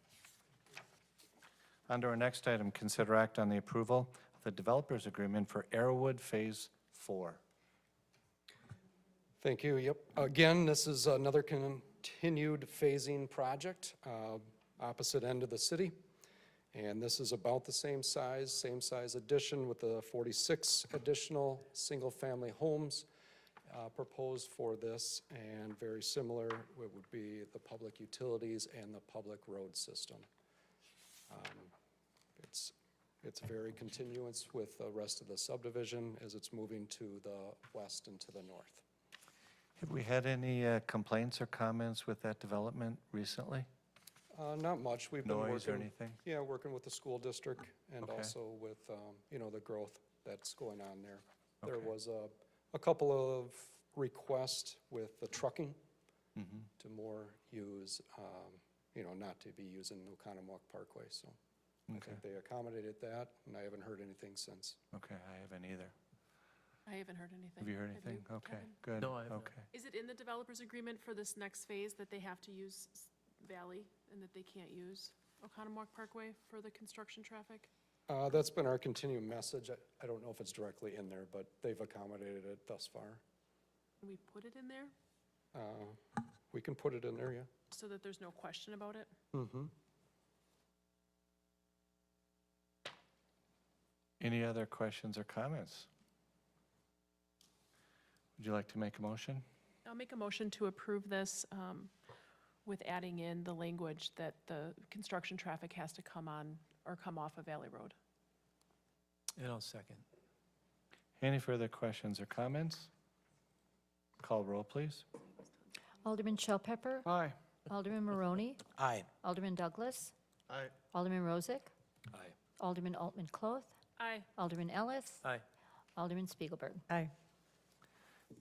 S1: On to our next item, consider act on the approval of the developers agreement for Arrowwood Phase 4.
S3: Thank you. Yep. Again, this is another continued phasing project, opposite end of the city. And this is about the same size addition with the 46 additional single-family homes proposed for this, and very similar, it would be the public utilities and the public road system. It's very continuous with the rest of the subdivision as it's moving to the west and to the north.
S1: Have we had any complaints or comments with that development recently?
S3: Not much. We've been working.
S1: Noise or anything?
S3: Yeah, working with the school district and
S1: Okay.
S3: also with, the growth that's going on there. There
S1: Okay.
S3: was a couple of requests with the trucking to more use, not to be using Oconomowoc Parkway, so I
S1: Okay.
S3: think they accommodated that, and I haven't heard anything since.
S1: Okay, I haven't either.
S5: I haven't heard anything.
S1: Have you heard anything? Okay,
S5: Kevin?
S1: good.
S6: No, I have not.
S1: Okay.
S5: Is it in the developer's agreement for this next phase that they have to use Valley and that they can't use Oconomowoc Parkway for the construction traffic?
S3: That's been our continued message. I don't know if it's directly in there, but they've accommodated it thus far.
S5: Can we put it in there
S3: We can put it in there, yeah.
S5: so that there's no question about it?
S3: Mm-hmm.
S1: Any other questions or comments? Would you like to make a motion?
S5: I'll make a motion to approve this with adding in the language that the construction traffic has to come on or come off of Valley Road.
S6: And I'll second.
S1: Any further questions or comments? Call roll, please.
S11: Alderman Shell Pepper.
S4: Aye.
S11: Alderman Maroney.
S9: Aye.
S11: Alderman Douglas.
S10: Aye.
S11: Alderman Rozak.
S6: Aye.
S11: Alderman Altman Cloth.
S5: Aye.
S11: Alderman Ellis.
S6: Aye.
S11: Alderman Spiegelberg.
S7: Aye.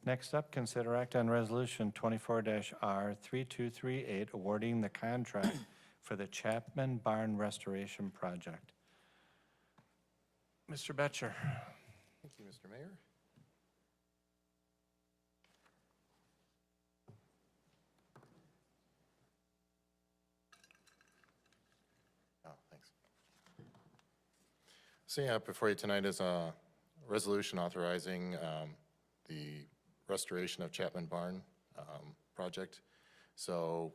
S1: Next up, consider act on resolution 24-R3238, awarding the contract for the Chapman Barn Restoration Project. Mr. Betcher.
S20: Thank you, Mr. Mayor. Oh, thanks. So yeah, before you tonight is a resolution authorizing the restoration of Chapman Barn project. So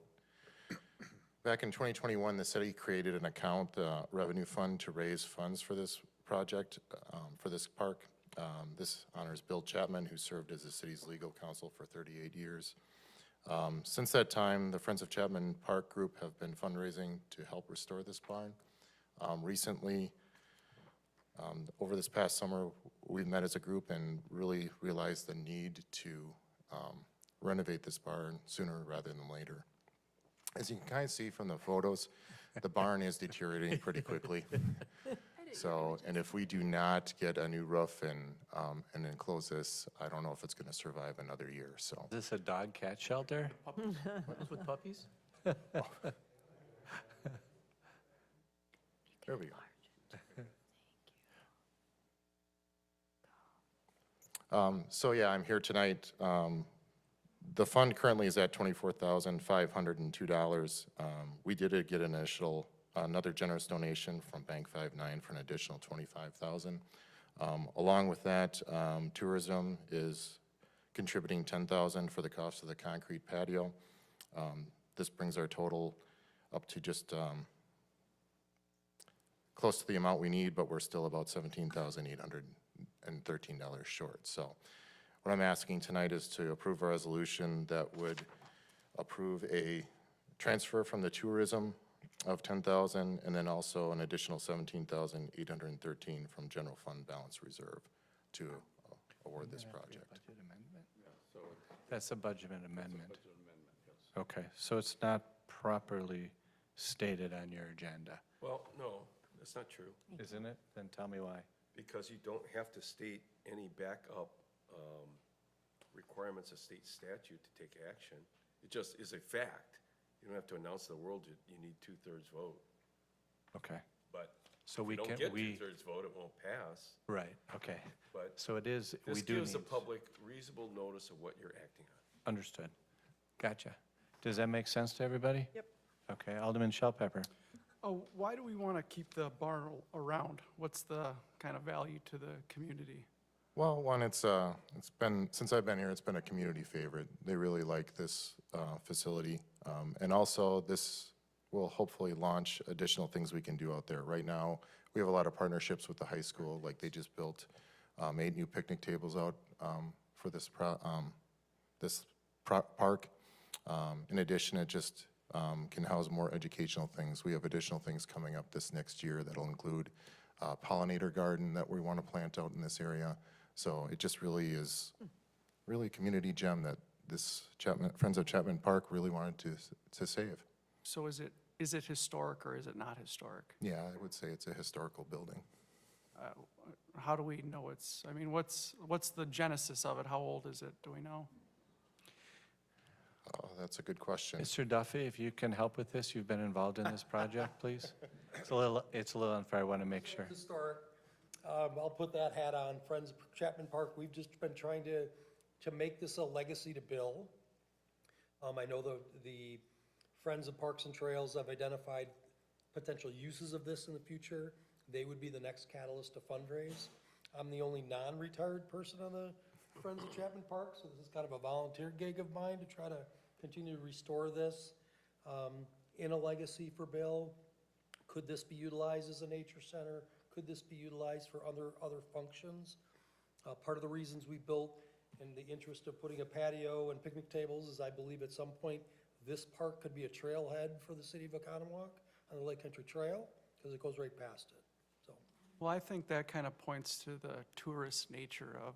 S20: back in 2021, the city created an account, the revenue fund, to raise funds for this project, for this park. This honors Bill Chapman, who served as the city's legal counsel for 38 years. Since that time, the Friends of Chapman Park Group have been fundraising to help restore this barn. Recently, over this past summer, we met as a group and really realized the need to renovate this barn sooner rather than later. As you can kind of see from the photos, the barn is deteriorating pretty quickly. So, and if we do not get a new roof and enclose this, I don't know if it's gonna survive another year, so.
S1: Is this a dog cat shelter?
S6: Those with puppies?
S20: There we go. So yeah, I'm here tonight. The fund currently is at $24,502. We did get another generous donation from Bank 59 for an additional $25,000. Along with that, tourism is contributing $10,000 for the cost of the concrete patio. This brings our total up to just close to the amount we need, but we're still about $17,813 short. So what I'm asking tonight is to approve a resolution that would approve a transfer from the tourism of $10,000 and then also an additional $17,813 from general fund balance reserve to award this project.
S1: Budget amendment? That's a budget amendment. Okay, so it's not properly stated on your agenda,
S21: Well, no, that's not true,
S1: isn't it? Then tell me why.
S21: because you don't have to state any backup requirements of state statute to take action. It just is a fact. You don't have to announce to the world you need 2/3 vote.
S1: Okay,
S21: But
S1: so
S21: if
S1: we
S21: you don't
S1: can,
S21: get
S1: we,
S21: 2/3 vote, it won't pass.
S1: right, okay.
S21: But
S1: So it is, we
S21: this
S1: do
S21: gives the
S1: need,
S21: public reasonable notice of what you're acting on.
S1: understood. Gotcha. Does that make sense to everybody?
S2: Yep.
S1: Okay, Alderman Shellpepper.
S4: Oh, why do we want to keep the barn around? What's the kind of value to the community?
S20: Well, one, it's been, since I've been here, it's been a community favorite. They really like this facility. And also, this will hopefully launch additional things we can do out there. Right now, we have a lot of partnerships with the high school, like they just built 8 new picnic tables out for this park. In addition, it just can house more educational things. We have additional things coming up this next year that'll include a pollinator garden that we want to plant out in this area. So it just really is really a community gem that this Friends of Chapman Park really wanted to save.
S4: So is it historic or is it not historic?
S20: Yeah, I would say it's a historical building.
S4: How do we know it's, I mean, what's the genesis of it? How old is it? Do we know?
S20: Oh, that's a good question.
S1: Mr. Duffy, if you can help with this, you've been involved in this project, please? It's a little unfair, I want to make sure.
S3: Historic. I'll put that hat on. Friends of Chapman Park, we've just been trying to make this a legacy to Bill. I know the Friends of Parks and Trails have identified potential uses of this in the future. They would be the next catalyst to fundraise. I'm the only non-retired person on the Friends of Chapman Park, so this is kind of a volunteer gig of mine to try to continue to restore this in a legacy for Bill. Could this be utilized as a nature center? Could this be utilized for other functions? Part of the reasons we built in the interest of putting a patio and picnic tables is I believe at some point this park could be a trailhead for the city of Oconomowoc on the Lake Country Trail because it goes right past it, so.
S4: Well, I think that kind of points to the tourist nature of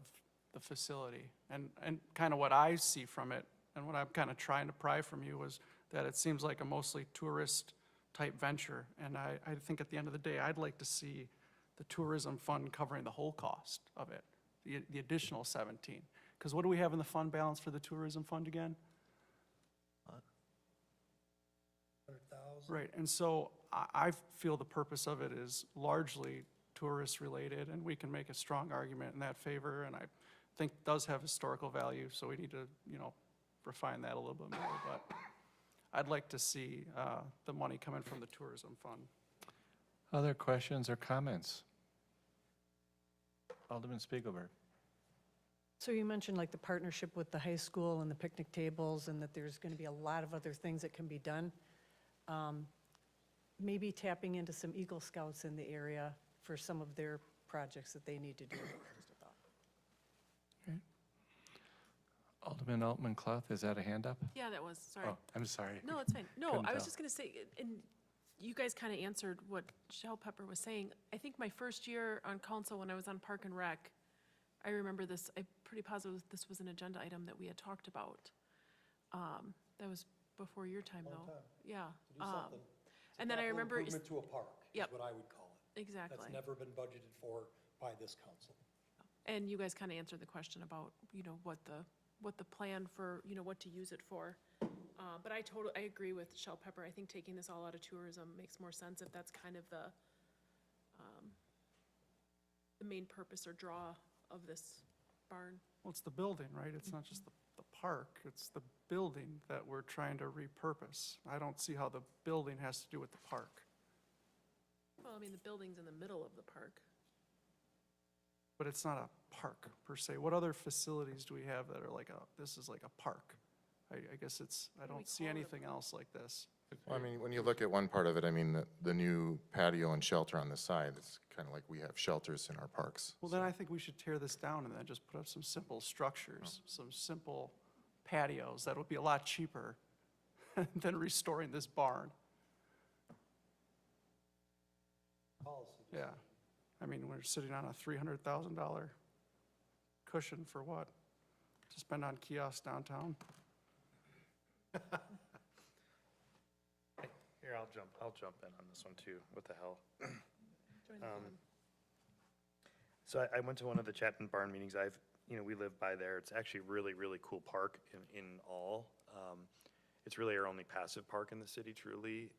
S4: the facility. And kind of what I see from it, and what I'm kind of trying to pry from you, was that it seems like a mostly tourist-type venture. And I think at the end of the day, I'd like to see the tourism fund covering the whole cost of it, the additional 17. Because what do we have in the fund balance for the tourism fund again?
S3: 100,000.
S4: Right, and so I feel the purpose of it is largely tourist-related, and we can make a strong argument in that favor, and I think does have historical value, so we need to, refine that a little bit more, but I'd like to see the money coming from the tourism fund.
S1: Other questions or comments? Alderman Spiegelberg.
S7: So you mentioned like the partnership with the high school and the picnic tables, and that there's going to be a lot of other things that can be done. Maybe tapping into some Eagle Scouts in the area for some of their projects that they need to do.
S1: Alderman Altman Clough, is that a hand up?
S5: Yeah, that was, sorry.
S1: Oh, I'm sorry.
S5: No, it's fine. No,
S1: Couldn't
S5: I was
S1: tell.
S5: just gonna say, and you guys kind of answered what Shell Pepper was saying. I think my first year on council, when I was on Park and Rec, I remember this, I'm pretty positive this was an agenda item that we had talked about. That was before your time, though. Yeah.
S3: To do something. It's a
S5: And then I
S3: capital
S5: remember.
S3: Improvement to a park, is
S5: Yep.
S3: what I would call it.
S5: Exactly.
S3: That's never been budgeted for by this council.
S5: And you guys kind of answered the question about, what the plan for, what to use it for. But I agree with Shell Pepper. I think taking this all out of tourism makes more sense if that's kind of the main purpose or draw of this barn.
S4: Well, it's the building, right? It's not just the park, it's the building that we're trying to repurpose. I don't see how the building has to do with the park.
S5: Well, I mean, the building's in the middle of the park.
S4: But it's not a park per se. What other facilities do we have that are this is like a park? I guess I don't see anything else like this.
S20: Well, I mean, when you look at one part of it, I mean, the new patio and shelter on the side, it's kind of like we have shelters in our parks.
S4: Well, then I think we should tear this down and then just put up some simple structures, some simple patios. That would be a lot cheaper than restoring this barn.
S3: Policy.
S4: Yeah. I mean, we're sitting on a $300,000 cushion for what? To spend on kiosks downtown?
S8: Here, I'll jump in on this one too. What the hell?
S5: Join the fun.
S8: So I went to one of the Chapman Barn meetings. We live by there. It's actually a really, really cool park in all. It's really our only passive park in the city, truly.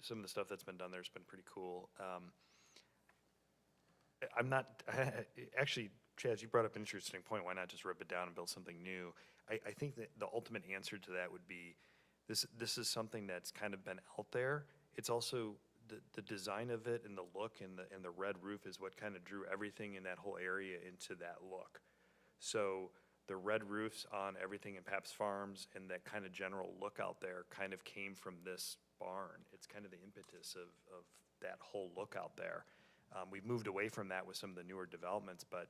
S8: Some of the stuff that's been done there has been pretty cool. I'm not, actually, Chaz, you brought up an interesting point. Why not just rip it down and build something new? I think that the ultimate answer to that would be, this is something that's kind of been out there. It's also, the design of it and the look and the red roof is what kind of drew everything in that whole area into that look. So the red roofs on everything in Pabst Farms and that kind of general look out there kind of came from this barn. It's kind of the impetus of that whole look out there. We've moved away from that with some of the newer developments, but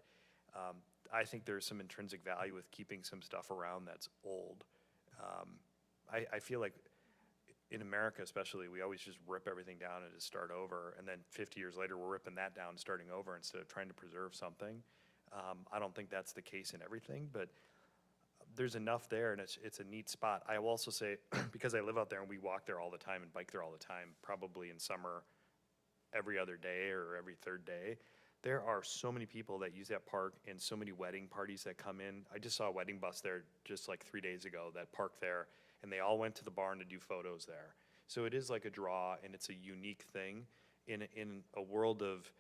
S8: I think there's some intrinsic value with keeping some stuff around that's old. I feel like in America especially, we always just rip everything down and just start over, and then 50 years later, we're ripping that down and starting over instead of trying to preserve something. I don't think that's the case in everything, but there's enough there, and it's a neat spot. I will also say, because I live out there and we walk there all the time and bike there all the time, probably in summer every other day or every third day, there are so many people that use that park and so many wedding parties that come in. I just saw a wedding bus there just like 3 days ago that parked there, and they all went to the barn to do photos there. So it is like a draw, and it's a unique thing in a world of,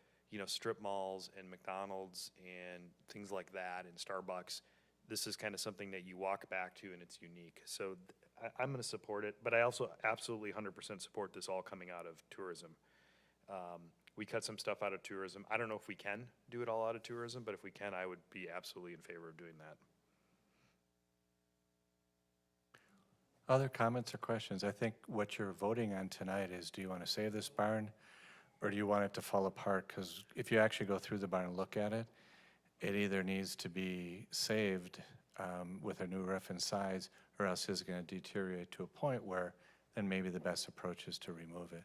S8: strip malls and McDonald's and things like that and Starbucks. This is kind of something that you walk back to, and it's unique. So I'm going to support it, but I also absolutely 100% support this all coming out of tourism. We cut some stuff out of tourism. I don't know if we can do it all out of tourism, but if we can, I would be absolutely in favor of doing that.
S1: Other comments or questions? I think what you're voting on tonight is, do you want to save this barn, or do you want it to fall apart? Because if you actually go through the barn and look at it, it either needs to be saved with a new roof and sides, or else it's going to deteriorate to a point where then maybe the best approach is to remove it.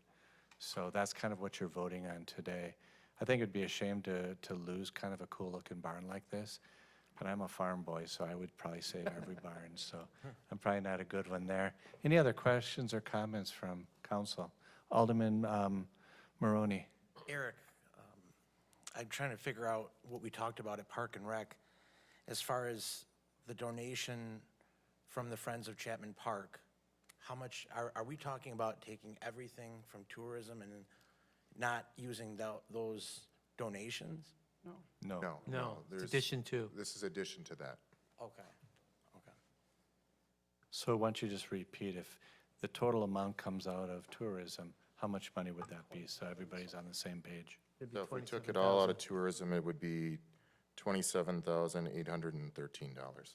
S1: So that's kind of what you're voting on today. I think it'd be a shame to lose kind of a cool-looking barn like this, but I'm a farm boy, so I would probably save every barn, so I'm probably not a good one there. Any other questions or comments from council? Alderman Maroney.
S9: Eric, I'm trying to figure out what we talked about at Park and Rec as far as the donation from the Friends of Chapman Park. how much, are we talking about taking everything from tourism and not using those donations?
S4: No.
S20: No.
S6: No, it's
S20: there's-
S6: addition to.
S20: This is addition to that.
S9: Okay, okay.
S1: So why don't you just repeat, if the total amount comes out of tourism, how much money would that be? So everybody's on the same page.
S20: So if we took it all out of tourism, it would be $27,813.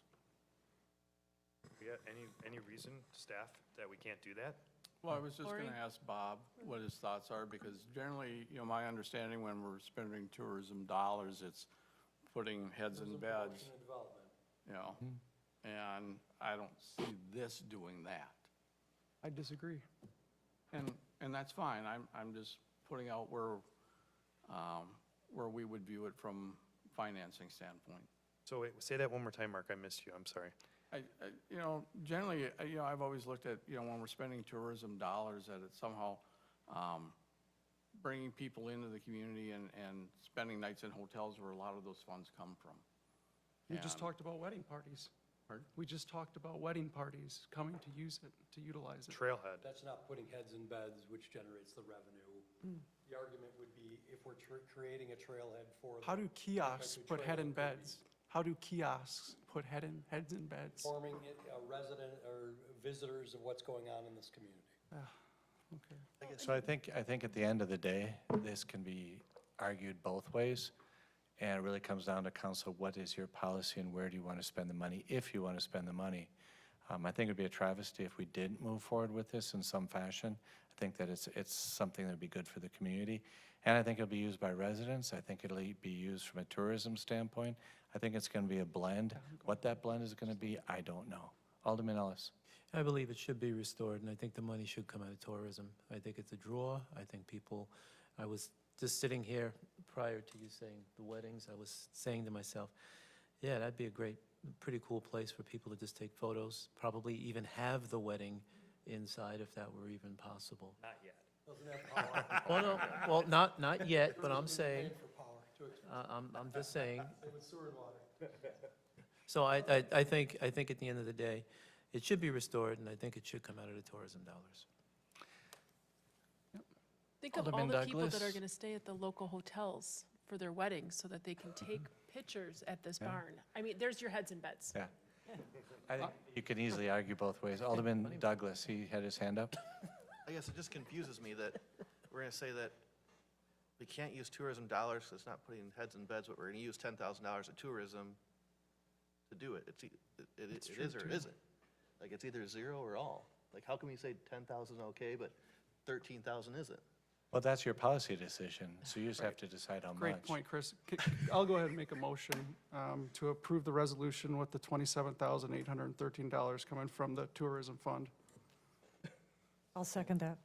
S8: We got any reason, staff, that we can't do that?
S12: Well, I was just
S5: Lori?
S12: going to ask Bob what his thoughts are, because generally, my understanding when we're spending tourism dollars, it's putting heads in beds,
S3: Promotion and development.
S12: and I don't see this doing that.
S4: I disagree.
S12: And that's fine, I'm just putting out where we would view it from financing standpoint.
S8: So wait, say that one more time, Mark, I missed you, I'm sorry.
S12: Generally, I've always looked at, when we're spending tourism dollars, that it's somehow bringing people into the community and spending nights in hotels where a lot of those funds come from.
S4: We just
S12: And-
S4: talked about wedding parties.
S12: Pardon?
S4: We just talked about wedding parties, coming to use it, to utilize it.
S8: Trailhead.
S3: That's not putting heads in beds, which generates the revenue. The argument would be if we're creating a trailhead for.
S4: How do
S3: the
S4: kiosks
S3: country
S4: put head
S3: trail,
S4: in
S3: it could be
S4: beds? How do kiosks put heads in beds?
S3: Informing a resident or visitors of what's going on in this community.
S4: Okay.
S1: So I think at the end of the day, this can be argued both ways. And it really comes down to council, what is your policy and where do you want to spend the money, if you want to spend the money? I think it'd be a travesty if we didn't move forward with this in some fashion. I think that it's something that'd be good for the community. And I think it'll be used by residents. I think it'll be used from a tourism standpoint. I think it's going to be a blend. What that blend is going to be, I don't know. Alderman Ellis.
S6: I believe it should be restored, and I think the money should come out of tourism. I think it's a draw. I think I was just sitting here prior to you saying the weddings, I was saying to myself, yeah, that'd be a pretty cool place for people to just take photos, probably even have the wedding inside if that were even possible.
S8: Not yet.
S3: Doesn't have power.
S6: Well, no, well, not yet, but I'm saying,
S3: Paying for power, too expensive.
S6: I'm just saying.
S3: Same with sewer and water.
S6: So I think at the end of the day, it should be restored, and I think it should come out of the tourism dollars.
S5: Think of all
S1: Alderman
S5: the people that are
S1: Douglas.
S5: going to stay at the local hotels for their weddings so that they can take pictures at this barn. I mean, there's your heads in beds.
S1: Yeah. I think you can easily argue both ways. Alderman Douglas, he had his hand up.
S10: I guess it just confuses me that we're going to say that we can't use tourism dollars, 'cause it's not putting heads in beds, but we're going to use $10,000 of tourism to do it. It is or it isn't. Like, it's either zero or all. Like, how can we say 10,000 okay, but 13,000 isn't?
S1: Well, that's your policy decision, so you just have to decide how much.
S4: Great point, Chris. I'll go ahead and make a motion to approve the resolution with the $27,813 coming from the tourism fund.
S7: I'll second that.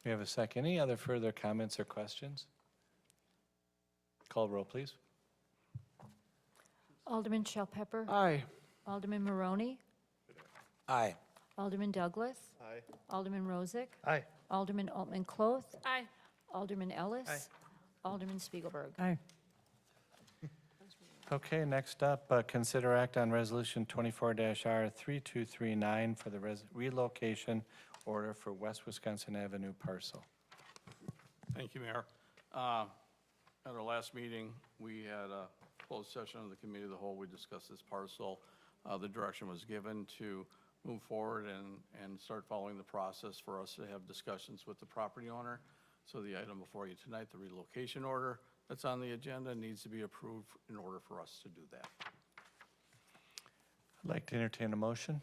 S1: We have a second. Any other further comments or questions? Call roll, please.
S11: Alderman Shell Pepper.
S4: Aye.
S11: Alderman Maroney.
S9: Aye.
S11: Alderman Douglas.
S10: Aye.
S11: Alderman Rozak.
S8: Aye.
S11: Alderman Altman Cloth.
S5: Aye.
S11: Alderman Ellis. Alderman Spiegelberg.
S7: Aye.
S1: Okay, next up, consider act on Resolution 24-R3239 for the relocation order for West Wisconsin Avenue parcel.
S12: Thank you, Mayor. At our last meeting, we had a closed session of the Committee of the Whole. We discussed this parcel. The direction was given to move forward and start following the process for us to have discussions with the property owner. So the item before you tonight, the relocation order that's on the agenda, needs to be approved in order for us to do that.
S1: I'd like to entertain a motion.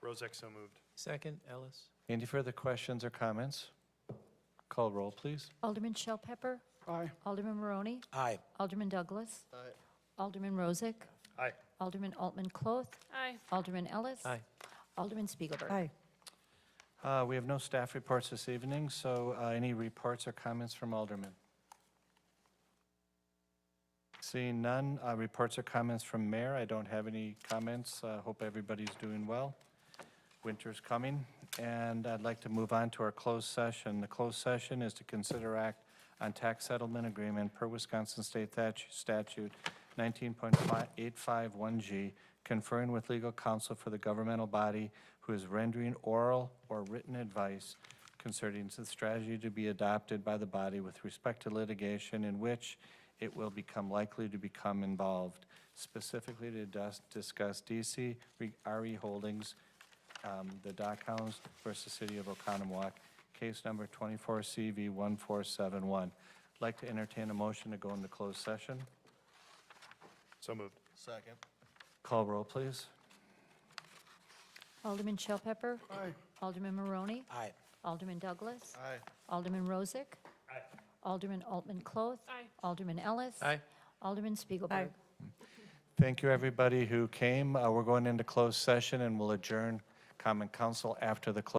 S8: Rozak, so moved.
S6: Second, Ellis?
S1: Any further questions or comments? Call roll, please.
S11: Alderman Shell Pepper.
S4: Aye.
S11: Alderman Maroney.
S9: Aye.
S11: Alderman Douglas.
S10: Aye.
S11: Alderman Rozak.
S8: Aye.
S11: Alderman Altman Cloth.
S5: Aye.
S11: Alderman Ellis.
S6: Aye.
S11: Alderman Spiegelberg.
S7: Aye.
S1: We have no staff reports this evening, so any reports or comments from aldermen? Seeing none, reports or comments from mayor. I don't have any comments. Hope everybody's doing well. Winter's coming, and I'd like to move on to our closed session. The closed session is to consider act on tax settlement agreement per Wisconsin State Statute 19.851G, conferring with legal counsel for the governmental body whose who is rendering oral or written advice concerning the strategy to be adopted by the body with respect to litigation in which it will become likely to become involved, specifically to discuss DC RE Holdings, the Dock House versus City of Oconomowoc, case number 24CV1471. I'd like to entertain a motion to go into closed session.
S8: So moved.
S10: Second.
S1: Call roll, please.
S11: Alderman Shell Pepper.
S4: Aye.
S11: Alderman Maroney.
S9: Aye.
S11: Alderman Douglas.
S10: Aye.
S11: Alderman Rozak.
S8: Aye.
S11: Alderman Altman Cloth.
S5: Aye.
S11: Alderman Ellis.
S6: Aye.
S11: Alderman Spiegelberg.
S1: Thank you, everybody who came. We're going into closed session, and we'll adjourn common council after the close.